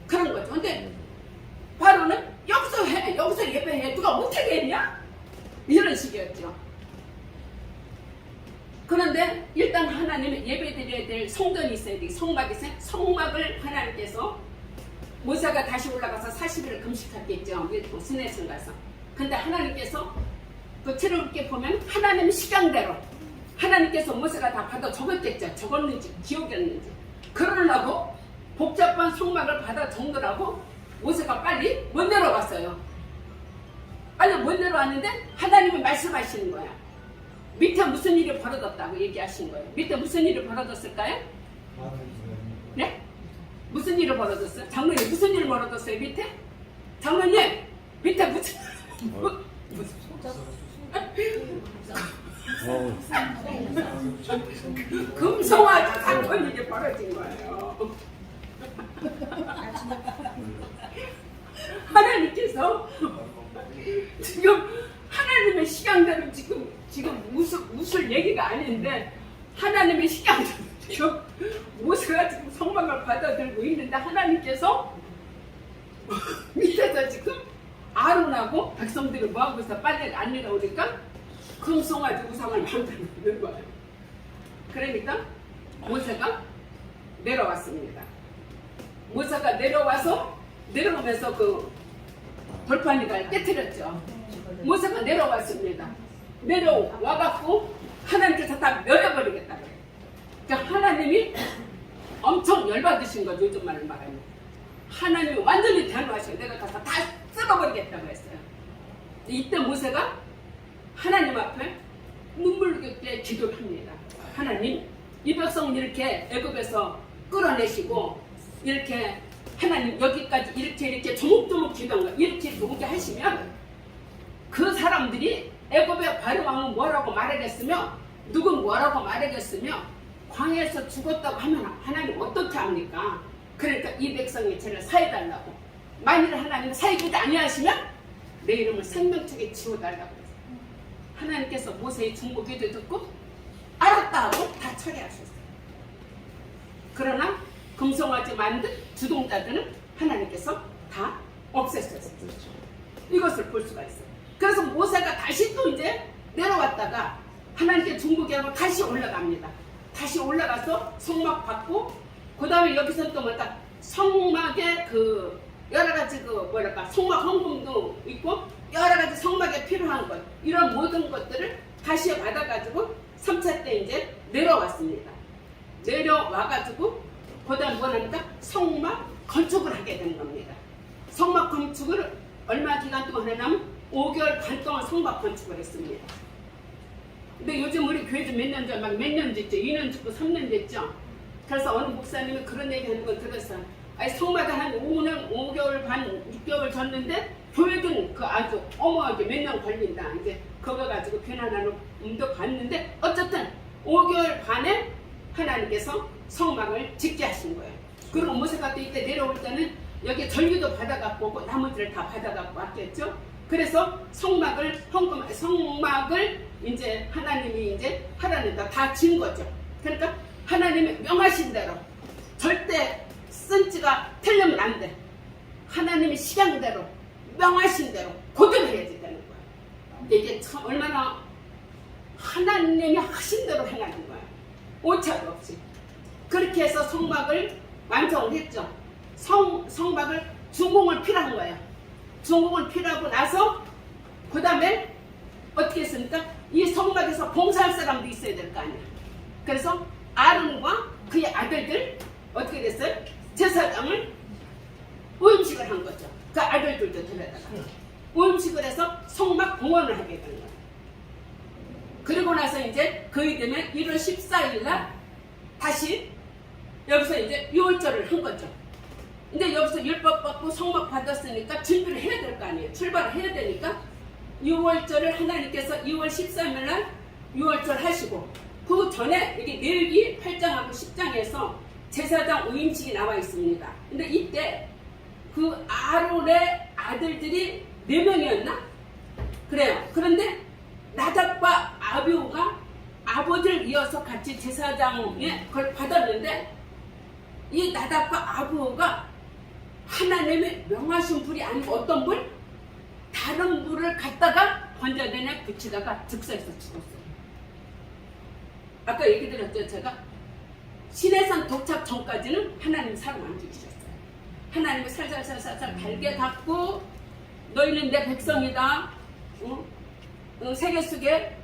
그런 거죠. 근데 바로는 여기서 해 여기서 예배해. 누가 못하게 했냐? 이런 식이었죠. 그런데 일단 하나님은 예배드려야 될 성전이 있어야 돼. 성막이 있어요. 성막을 하나님께서 모세가 다시 올라가서 40일을 금식했겠죠. 스네슨 가서. 근데 하나님께서 그 새롭게 보면 하나님 식양대로 하나님께서 모세가 다 받아 적었겠죠. 적었는지 기억이었는지. 그러려고 복잡한 성막을 받아 적느라고 모세가 빨리 못 내려왔어요. 빨리 못 내려왔는데 하나님이 말씀하시는 거야. 밑에 무슨 일이 벌어졌다고 얘기하신 거예요. 밑에 무슨 일이 벌어졌을까요? 네? 무슨 일이 벌어졌어요? 장로님 무슨 일이 벌어졌어요 밑에? 장로님 밑에 무슨 금송아지 사건 일이 벌어진 거예요. 하나님께서 지금 하나님의 식양대로 지금 웃을 얘기가 아닌데 하나님의 식양대로 지금 모세가 지금 성막을 받아들고 있는데 하나님께서 밑에서 지금 아론하고 백성들이 뭐하고 있어 빨리 안 내려오니까 금송아지 우상을 만드는 거예요. 그러니까 모세가 내려왔습니다. 모세가 내려오면서 그 돌판이가 깨트렸죠. 모세가 내려왔습니다. 내려와갖고 하나님께서 다 멸해버리겠다 그래요. 그러니까 하나님이 엄청 열받으신 거죠. 요즘 말로 말하면 하나님이 완전히 대노하셔요. 내가 가서 다 쓸어버리겠다고 했어요. 이때 모세가 하나님 앞에 눈물겹게 기도를 합니다. 하나님, 이 백성 이렇게 애굽에서 끌어내시고 이렇게 하나님 여기까지 이렇게 조목조목 기도한 거 이렇게 오게 하시면 그 사람들이 애굽의 바로왕은 뭐라고 말하겠으며 누군 뭐라고 말하겠으며 광야에서 죽었다고 하면 하나님 어떻게 합니까? 그러니까 이 백성의 죄를 사해달라고. 만일 하나님 사해주지 아니하시면 내 이름을 생명책에 지워달라고 했어요. 하나님께서 모세의 중보기도 듣고 알았다 하고 다 처리하셨어요. 그러나 금송아지 만든 주동자들은 하나님께서 다 없애셨어요. 이것을 볼 수가 있어요. 그래서 모세가 다시 또 이제 내려왔다가 하나님께 중보기하고 다시 올라갑니다. 다시 올라가서 성막 받고 그 다음에 여기서 또 뭐다 성막에 그 여러 가지 그 뭐랄까 성막 헌금도 있고 여러 가지 성막에 필요한 것 이런 모든 것들을 다시 받아가지고 3차 때 이제 내려왔습니다. 내려와가지고 그 다음 뭐랍니까 성막 건축을 하게 된 겁니다. 성막 건축을 얼마 기간 동안 하냐면 5개월 반 동안 성막 건축을 했습니다. 근데 요즘 우리 교회도 몇 년 전, 막 몇 년 됐죠. 2년 됐고 3년 됐죠. 그래서 어느 목사님이 그런 얘기 하는 걸 들었어요. 아니, 성마다 한 5년, 5개월 반, 6개월 졌는데 교회는 그 아주 어마어마하게 몇 년 걸린다. 이제 그거 가지고 편안한 음도 봤는데 어쨌든 5개월 반에 하나님께서 성막을 짓게 하신 거예요. 그리고 모세가 또 이때 내려올 때는 여기 절기도 받아갖고 오고 나머지를 다 받아갖고 왔겠죠. 그래서 성막을 이제 하나님이 이제 하라는다 다 진 거죠. 그러니까 하나님이 명하신 대로 절대 쓴지가 틀리면 안 돼. 하나님이 식양대로 명하신 대로 그대로 해야지 되는 거야. 이게 참 얼마나 하나님이 하신 대로 행하는 거야. 오차도 없이. 그렇게 해서 성막을 완성을 했죠. 성막을 준공을 필요한 거예요. 준공을 필요하고 나서 그 다음에 어떻게 했습니까? 이 성막에서 봉사할 사람도 있어야 될 거 아니야. 그래서 아론과 그의 아들들 어떻게 됐어요? 제사장을 오임식을 한 거죠. 그 아들들도 데려다가 오임식을 해서 성막 봉헌을 하게 된 거예요. 그리고 나서 이제 거의 되면 1월 14일 날 다시 여기서 이제 유월절을 한 거죠. 근데 여기서 율법 받고 성막 받았으니까 준비를 해야 될 거 아니에요. 출발을 해야 되니까 유월절을 하나님께서 2월 13일 날 유월절 하시고 그 전에 여기 레위기 8장하고 10장에서 제사장 오임식이 나와 있습니다. 근데 이때 그 아론의 아들들이 4명이었나? 그래요. 그런데 나답과 아비후가 아버지를 이어서 같이 제사장에 그걸 받았는데 이 나답과 아비후가 하나님의 명하신 분이 아니고 어떤 분? 다른 물을 갖다가 번자된에 붙이다가 즉사해서 죽었어요. 아까 얘기 드렸죠. 제가 시내산 도착 전까지는 하나님 사람 안 죽이셨어요. 하나님을 살살살살 달게 닦고 너희는 내 백성이다. 세계 속에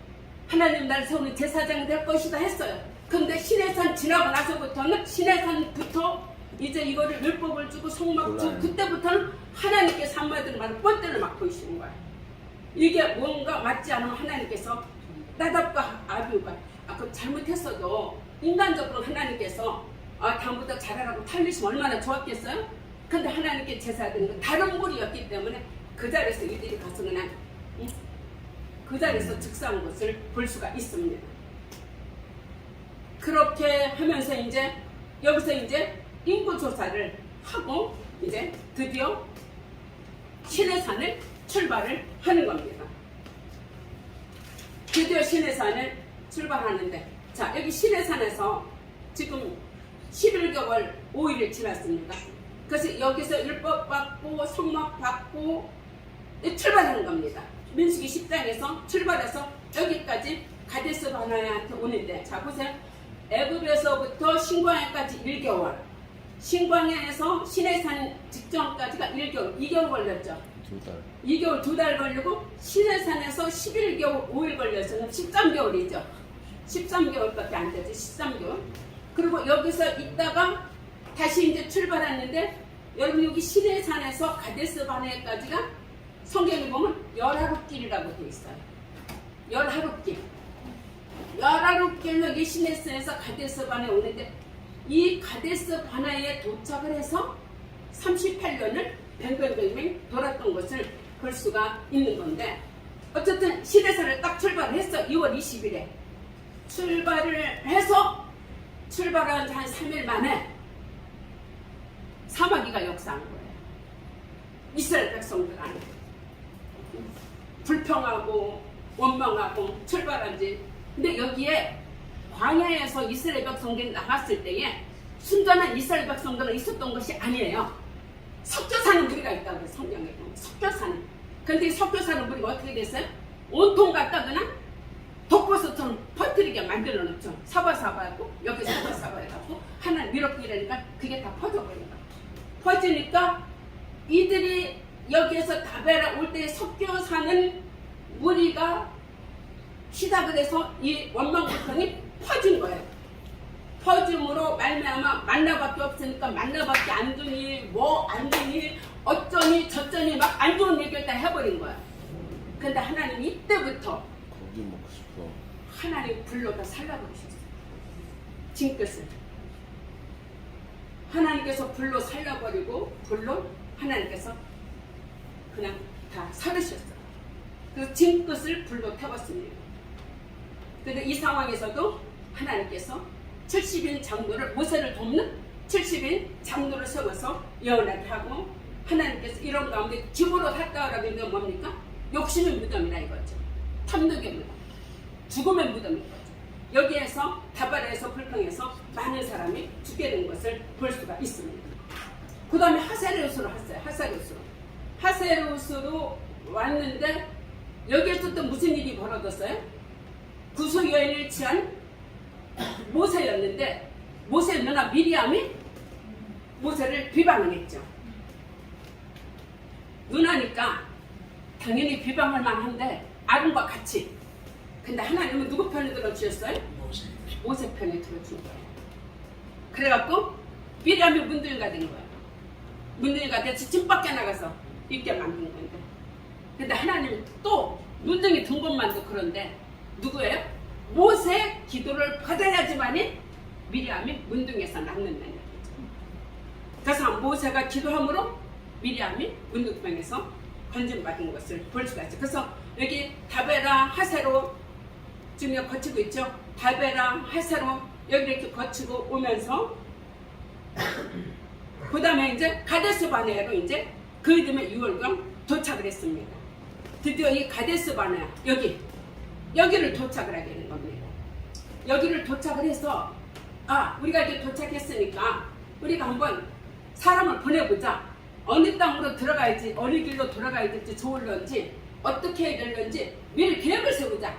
하나님 날 세우는 제사장이 될 것이다 했어요. 근데 시내산 지나고 나서부터는 시내산부터 이제 이거를 율법을 주고 성막 주고 그때부터는 하나님께서 한마디로 말하면 뻔때를 막 보이시는 거예요. 이게 뭔가 맞지 않으면 하나님께서 나답과 아비우가 그 잘못했어도 인간적으로 하나님께서 다음부터 잘하라고 탈리시면 얼마나 좋았겠어요? 근데 하나님께 제사드린 건 다른 물이었기 때문에 그 자리에서 이들이 가서 그냥 그 자리에서 즉사한 것을 볼 수가 있습니다. 그렇게 하면서 이제 여기서 이제 인구 조사를 하고 이제 드디어 시내산을 출발을 하는 겁니다. 드디어 시내산을 출발하는데 자 여기 시내산에서 지금 11개월 5일이 지났습니다. 그래서 여기서 율법 받고 성막 받고 출발하는 겁니다. 민수기 10장에서 출발해서 여기까지 가데스 바네아한테 오는데 자 보세요. 애굽에서부터 신광야까지 1개월 신광야에서 시내산 직전까지가 1개월 2개월 걸렸죠. 2달 2개월 2달 걸리고 시내산에서 11개월 5일 걸려서는 13개월이죠. 13개월밖에 안 되죠. 13개월. 그리고 여기서 있다가 다시 이제 출발했는데 여러분 여기 시내산에서 가데스 바네아까지가 성경에 보면 10하루길이라고 되어 있어요. 10하루길. 10하루길로 여기 시내산에서 가데스 바네아 오는데 이 가데스 바네아에 도착을 해서 38년을 뱅뱅뱅뱅 돌았던 것을 볼 수가 있는 건데 어쨌든 시내산을 딱 출발을 했어. 2월 20일에 출발을 해서 출발한 한 3일 만에 사마귀가 역사한 거예요. 이스라엘 백성들 안에 불평하고 원망하고 출발한 지 근데 여기에 광야에서 이스라엘 백성들이 나갔을 때에 순전한 이스라엘 백성들은 있었던 것이 아니에요. 섞여 사는 무리가 있다고 해요. 성경에 보면 섞여 사는. 근데 이 섞여 사는 무리가 어떻게 됐어요? 온통 갖다거나 독버섯처럼 퍼뜨리게 만들어 놓죠. 사바사바하고 여기 사바사바 해갖고 하나 밀어끼 이러니까 그게 다 퍼져버린 거예요. 퍼지니까 이들이 여기에서 다베라 올 때 섞여 사는 무리가 시작을 해서 이 원망불평이 퍼진 거예요. 퍼짐으로 말미암아 만나밖에 없으니까 만나밖에 안 주니 뭐 안 주니 어쩌니 저쩌니 막 안 좋은 얘기를 다 해버린 거야. 근데 하나님 이때부터 고기 먹고 싶어. 하나님 불로 다 살려버리셨어요. 징끝을 하나님께서 불로 살려버리고 불로 하나님께서 그냥 다 살으셨어요. 그래서 징끝을 불로 태웠습니다. 근데 이 상황에서도 하나님께서 70인 장로를 모세를 돕는 70인 장로를 세워서 예언하게 하고 하나님께서 이런 가운데 집으로 갔다라고 하는 건 뭡니까? 욕심의 무덤이라 이거죠. 탐욕의 무덤, 죽음의 무덤인 거죠. 여기에서 다바라에서 불평해서 많은 사람이 죽게 된 것을 볼 수가 있습니다. 그 다음에 하세르스로 왔어요. 하세르스로 왔는데 여기에서 또 무슨 일이 벌어졌어요? 구속 여인을 취한 모세였는데 모세 누나 미리암이 모세를 비방을 했죠. 누나니까 당연히 비방할 만한데 아론과 같이. 근데 하나님은 누구 편에 들어주셨어요? 모세 편에 들어준 거예요. 그래갖고 미리암이 문둥이가 된 거예요. 문둥이가 돼서 집 밖에 나가서 있게 만든 건데. 근데 하나님 또 문둥이 든 것만도 그런데 누구예요? 모세 기도를 받아야지만이 미리암이 문둥이에서 낳는다는 얘기죠. 그래서 모세가 기도함으로 미리암이 문둥병에서 건진받은 것을 볼 수가 있죠. 그래서 여기 다베라 하세로 지금 거치고 있죠. 다베라 하세로 여기 이렇게 거치고 오면서 그 다음에 이제 가데스 바네아로 이제 그 이듬해 6월경 도착을 했습니다. 드디어 이 가데스 바네아 여기를 도착을 하게 된 겁니다. 여기를 도착을 해서 우리가 이렇게 도착했으니까 우리가 한번 사람을 보내보자. 어느 땅으로 들어가야지, 어느 길로 돌아가야 될지 좋을런지 어떻게 해야 될런지 미리 계획을 세우자.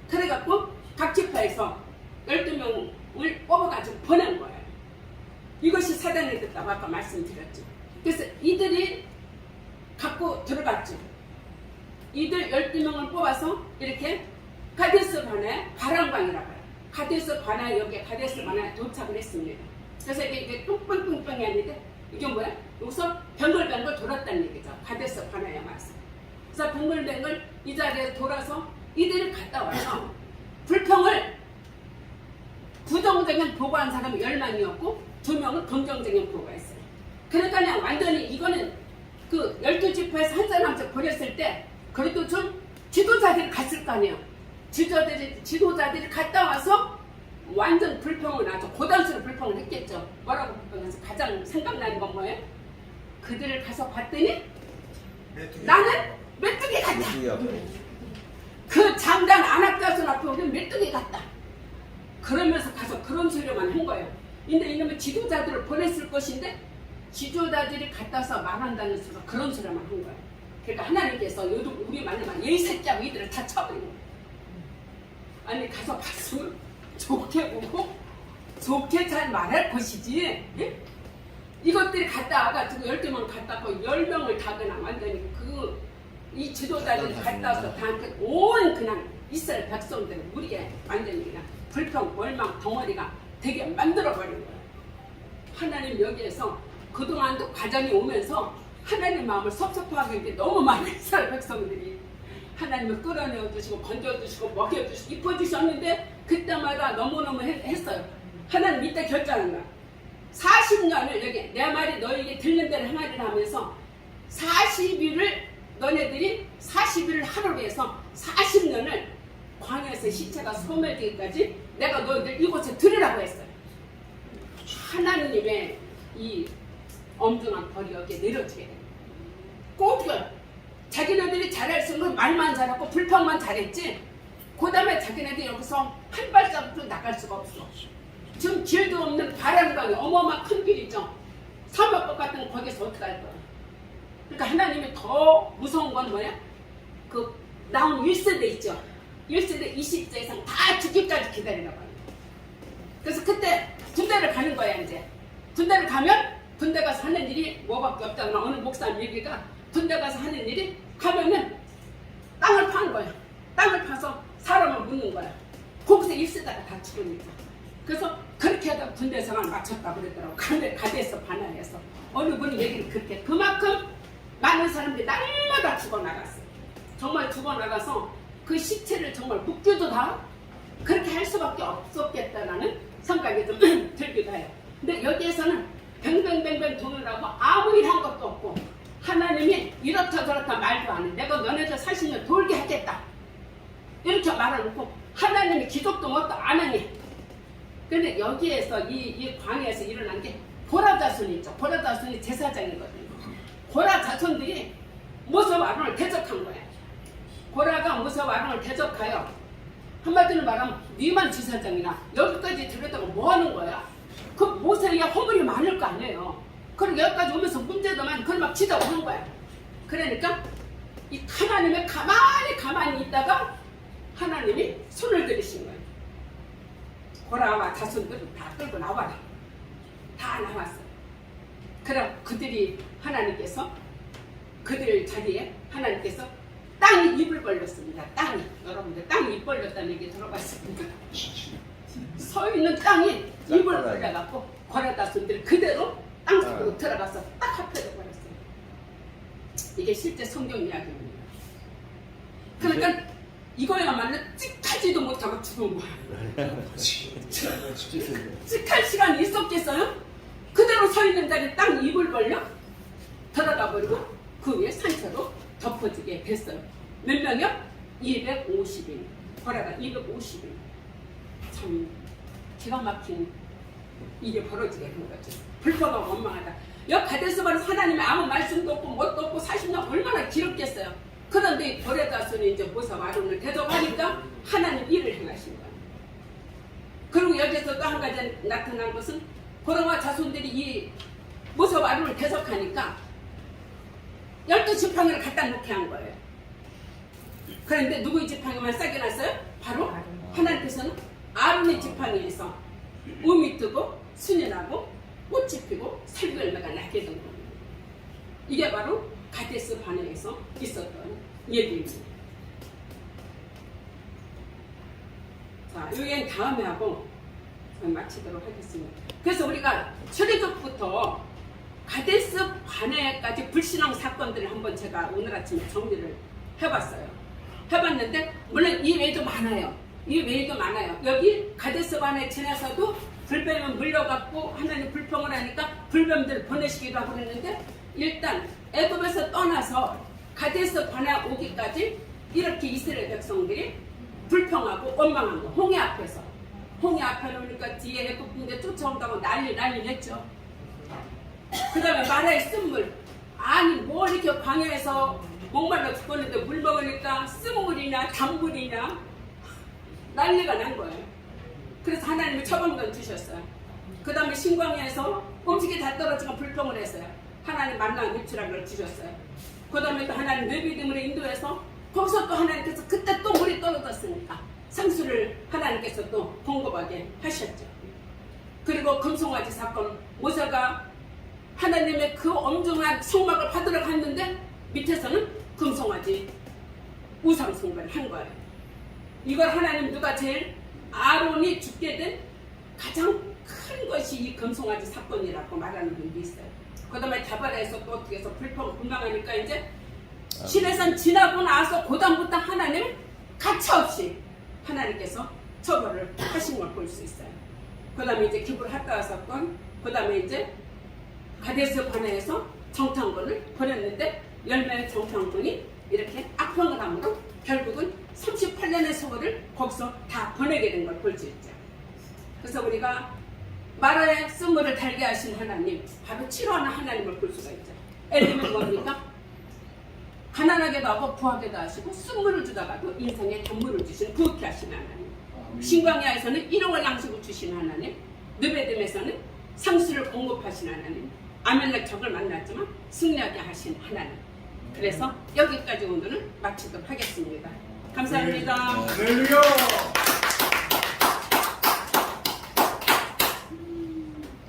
그래갖고 각 지파에서 12명을 뽑아가지고 보낸 거예요. 이것이 사단의 뜻다고 아까 말씀드렸죠. 그래서 이들이 갖고 들어갔죠. 이들 12명을 뽑아서 이렇게 가데스 바나에 바람방이라고 해요. 가데스 바나, 여기에 가데스 바나에 도착을 했습니다. 그래서 이게 뚱빵뚱빵이 아닌데 이게 뭐야? 여기서 뱅글뱅글 돌았다는 얘기죠. 가데스 바나에 말씀. 그래서 뱅글뱅글 이 자리에 돌아서 이들이 갔다 와서 불평을 부정적인 보고한 사람이 10명이었고 2명은 긍정적인 보고했어요. 그러니까 그냥 완전히 이거는 그 12지파에서 한 사람씩 버렸을 때 그래도 좀 지도자들이 갔을 거 아니에요. 지도자들이 갔다 와서 완전 불평을 아주 고단수로 불평을 했겠죠. 뭐라고 불평해서 가장 생각나는 건 뭐예요? 그들을 가서 봤더니 나는 메뚜기 같다. 메뚜기 같다. 그 장단 안악자손 앞에 오면 메뚜기 같다. 그러면서 가서 그런 소리만 한 거예요. 근데 이놈의 지도자들을 보냈을 것인데 지도자들이 갔다서 말한다는 소리가 그런 소리만 한 거예요. 그러니까 하나님께서 요즘 우리 말로만 이 새끼하고 이들을 다 쳐버리는 거예요. 아니 가서 봤으면 좋게 보고 좋게 잘 말할 것이지. 예? 이것들이 갔다 와가지고 12명 갔다 와서 10명을 다 그냥 완전히 이 지도자들이 갔다 와서 다 온 그냥 이스라엘 백성들을 우리에 완전히 그냥 불평, 원망, 덩어리가 되게 만들어버린 거예요. 하나님 여기에서 그동안도 과정이 오면서 하나님 마음을 섭섭하게 이제 너무 많은 이스라엘 백성들이 하나님을 끌어내어 주시고 건져주시고 먹여주시고 이뻐주셨는데 그때마다 너무너무 했어요. 하나님 이때 결정한 거야. 40년을 여기 내 말이 너에게 들는 대로 행하리라 하면서 40일을 너네들이 40일을 하루로 해서 40년을 광야에서 시체가 소멸되기까지 내가 너희들 이곳에 들으라고 했어요. 하나님의 이 엄중한 벌이 여기에 내려지게 돼요. 꼭 자기네들이 잘할 수 있는 건 말만 잘하고 불평만 잘했지 그 다음에 자기네들이 여기서 한 발자국도 나갈 수가 없어. 지금 길도 없는 바람방이 어마어마한 큰 길이죠. 사막것 같은 거기서 어떻게 할 거야. 그러니까 하나님이 더 무서운 건 뭐야? 그 나온 1세대 있죠. 1세대 20세 이상 다 죽기까지 기다리라고 합니다. 그래서 그때 군대를 가는 거야 이제. 군대를 가면 군대 가서 하는 일이 뭐밖에 없잖아. 어느 목사님 얘기가 군대 가서 하는 일이 가면은 땅을 파는 거야. 땅을 파서 사람을 묻는 거야. 거기서 1세대가 다 죽으니까. 그래서 그렇게 하다 군대 생활 마쳤다고 그러더라고. 가데스 바나에서 어느 분이 얘기를 그렇게 그만큼 많은 사람들이 날마다 죽어나갔어. 정말 죽어나가서 그 시체를 정말 묵기도 다 그렇게 할 수밖에 없었겠다라는 생각이 좀 들기도 해요. 근데 여기에서는 뱅뱅뱅뱅 돈을 하고 아무 일 한 것도 없고 하나님이 이렇다 저렇다 말도 안 해. 내가 너네들 40년 돌게 하겠다. 이렇게 말해놓고 하나님이 기적도 뭣도 안 하니. 근데 여기에서 이 광야에서 일어난 게 고라 자손이 있죠. 고라 자손이 제사장이거든요. 고라 자손들이 모세 아론을 대적한 거야. 고라가 모세 아론을 대적하여 한마디로 말하면 니만 제사장이나 여기까지 들었다고 뭐 하는 거야? 그 모세에 허물이 많을 거 아니에요. 그리고 여기까지 오면서 문제도 많이 그걸 막 지적한 거야. 그러니까 이 하나님의 가만히 있다가 하나님이 손을 들이신 거예요. 고라와 자손들을 다 끌고 나와라. 다 나왔어. 그럼 그들이 하나님께서 그들 자리에 하나님께서 땅이 입을 벌렸습니다. 땅이 여러분들 땅이 입 벌렸다는 얘기 들어봤습니까? 서 있는 땅이 입을 벌려갖고 고라 자손들 그대로 땅 속으로 들어가서 딱 합해져 버렸어요. 이게 실제 성경 이야기입니다. 그러니까 이거야말로 찍하지도 못하고 죽은 거야. 찍할 시간이 있었겠어요? 그대로 서 있는 자리 땅 입을 벌려 들어가 버리고 그 위에 상처로 덮어지게 됐어요. 몇 명이요? 250인. 고라가 250인. 참 기가 막힌 일이 벌어지게 된 거죠. 불평하고 원망하다. 여기 가데스바는 하나님의 아무 말씀도 없고 뭣도 없고 40년 얼마나 길었겠어요. 그런데 고라 자손이 이제 모세 아론을 대적하니까 하나님 일을 행하신 거예요. 그리고 여기서 또 한 가지 나타난 것은 고라와 자손들이 이 모세 아론을 대적하니까 12지팡이를 갖다 놓게 한 거예요. 그런데 누구의 지팡이만 싸게 났어요? 바로 하나님께서는 아론의 지팡이에서 음이 뜨고 순이 나고 꽃이 피고 살구 열매가 나게 된 겁니다. 이게 바로 가데스 바네에서 있었던 얘기입니다. 자, 여기엔 다음에 하고 마치도록 하겠습니다. 그래서 우리가 출애굽부터 가데스 바네까지 불신앙 사건들을 한번 제가 오늘 아침에 정리를 해봤어요. 해봤는데 물론 이 외에도 많아요. 이 외에도 많아요. 여기 가데스 바네 지나서도 불뱀은 물려갖고 하나님 불평을 하니까 불뱀들 보내시기도 하고 그랬는데 일단 애굽에서 떠나서 가데스 바네 오기까지 이렇게 이스라엘 백성들이 불평하고 원망한 거. 홍해 앞에서 오니까 뒤에 애굽 군대 쫓아온다고 난리 했죠. 그 다음에 마라의 쓴물. 아니 뭐 이렇게 광야에서 목말라 죽었는데 물 먹으니까 쓴물이냐 단물이냐 난리가 난 거예요. 그래서 하나님이 처방전 주셨어요. 그 다음에 신광야에서 음식이 다 떨어지고 불평을 했어요. 하나님 만나 밀주락을 주셨어요. 그 다음에 또 하나님 느비딤으로 인도해서 거기서 또 하나님께서 그때 또 물이 떨어졌으니까 상수를 하나님께서 또 공급하게 하셨죠. 그리고 금송아지 사건, 모세가 하나님의 그 엄중한 성막을 받으러 갔는데 밑에서는 금송아지 우상 숭배를 한 거예요. 이걸 하나님 누가 제일 아론이 죽게 된 가장 큰 것이 이 금송아지 사건이라고 말하는 분이 있어요. 그 다음에 다발에서 또 어떻게 해서 불평불만하니까 이제 시내산 지나고 나서 그 다음부터 하나님 가차없이 하나님께서 처벌을 하신 걸 볼 수 있어요. 그 다음에 이제 기브를 할까 사건, 그 다음에 이제 가데스 바네에서 정탐꾼을 보냈는데 열매의 정탐꾼이 이렇게 악평을 함으로 결국은 38년의 세월을 거기서 다 보내게 된 걸 볼 수 있죠. 그래서 우리가 마라의 쓴물을 달게 하신 하나님, 바로 치료하는 하나님을 볼 수가 있죠. 엘림은 뭡니까? 가난하게도 하고 부하게도 하시고 쓴물을 주다가도 인생에 단물을 주시는 부흥케 하시는 하나님. 신광야에서는 일용할 양식을 주시는 하나님. 느베딤에서는 상수를 공급하시는 하나님. 아멜렉 적을 만났지만 승리하게 하신 하나님. 그래서 여기까지 오늘은 마치도록 하겠습니다. 감사합니다. 할렐루야.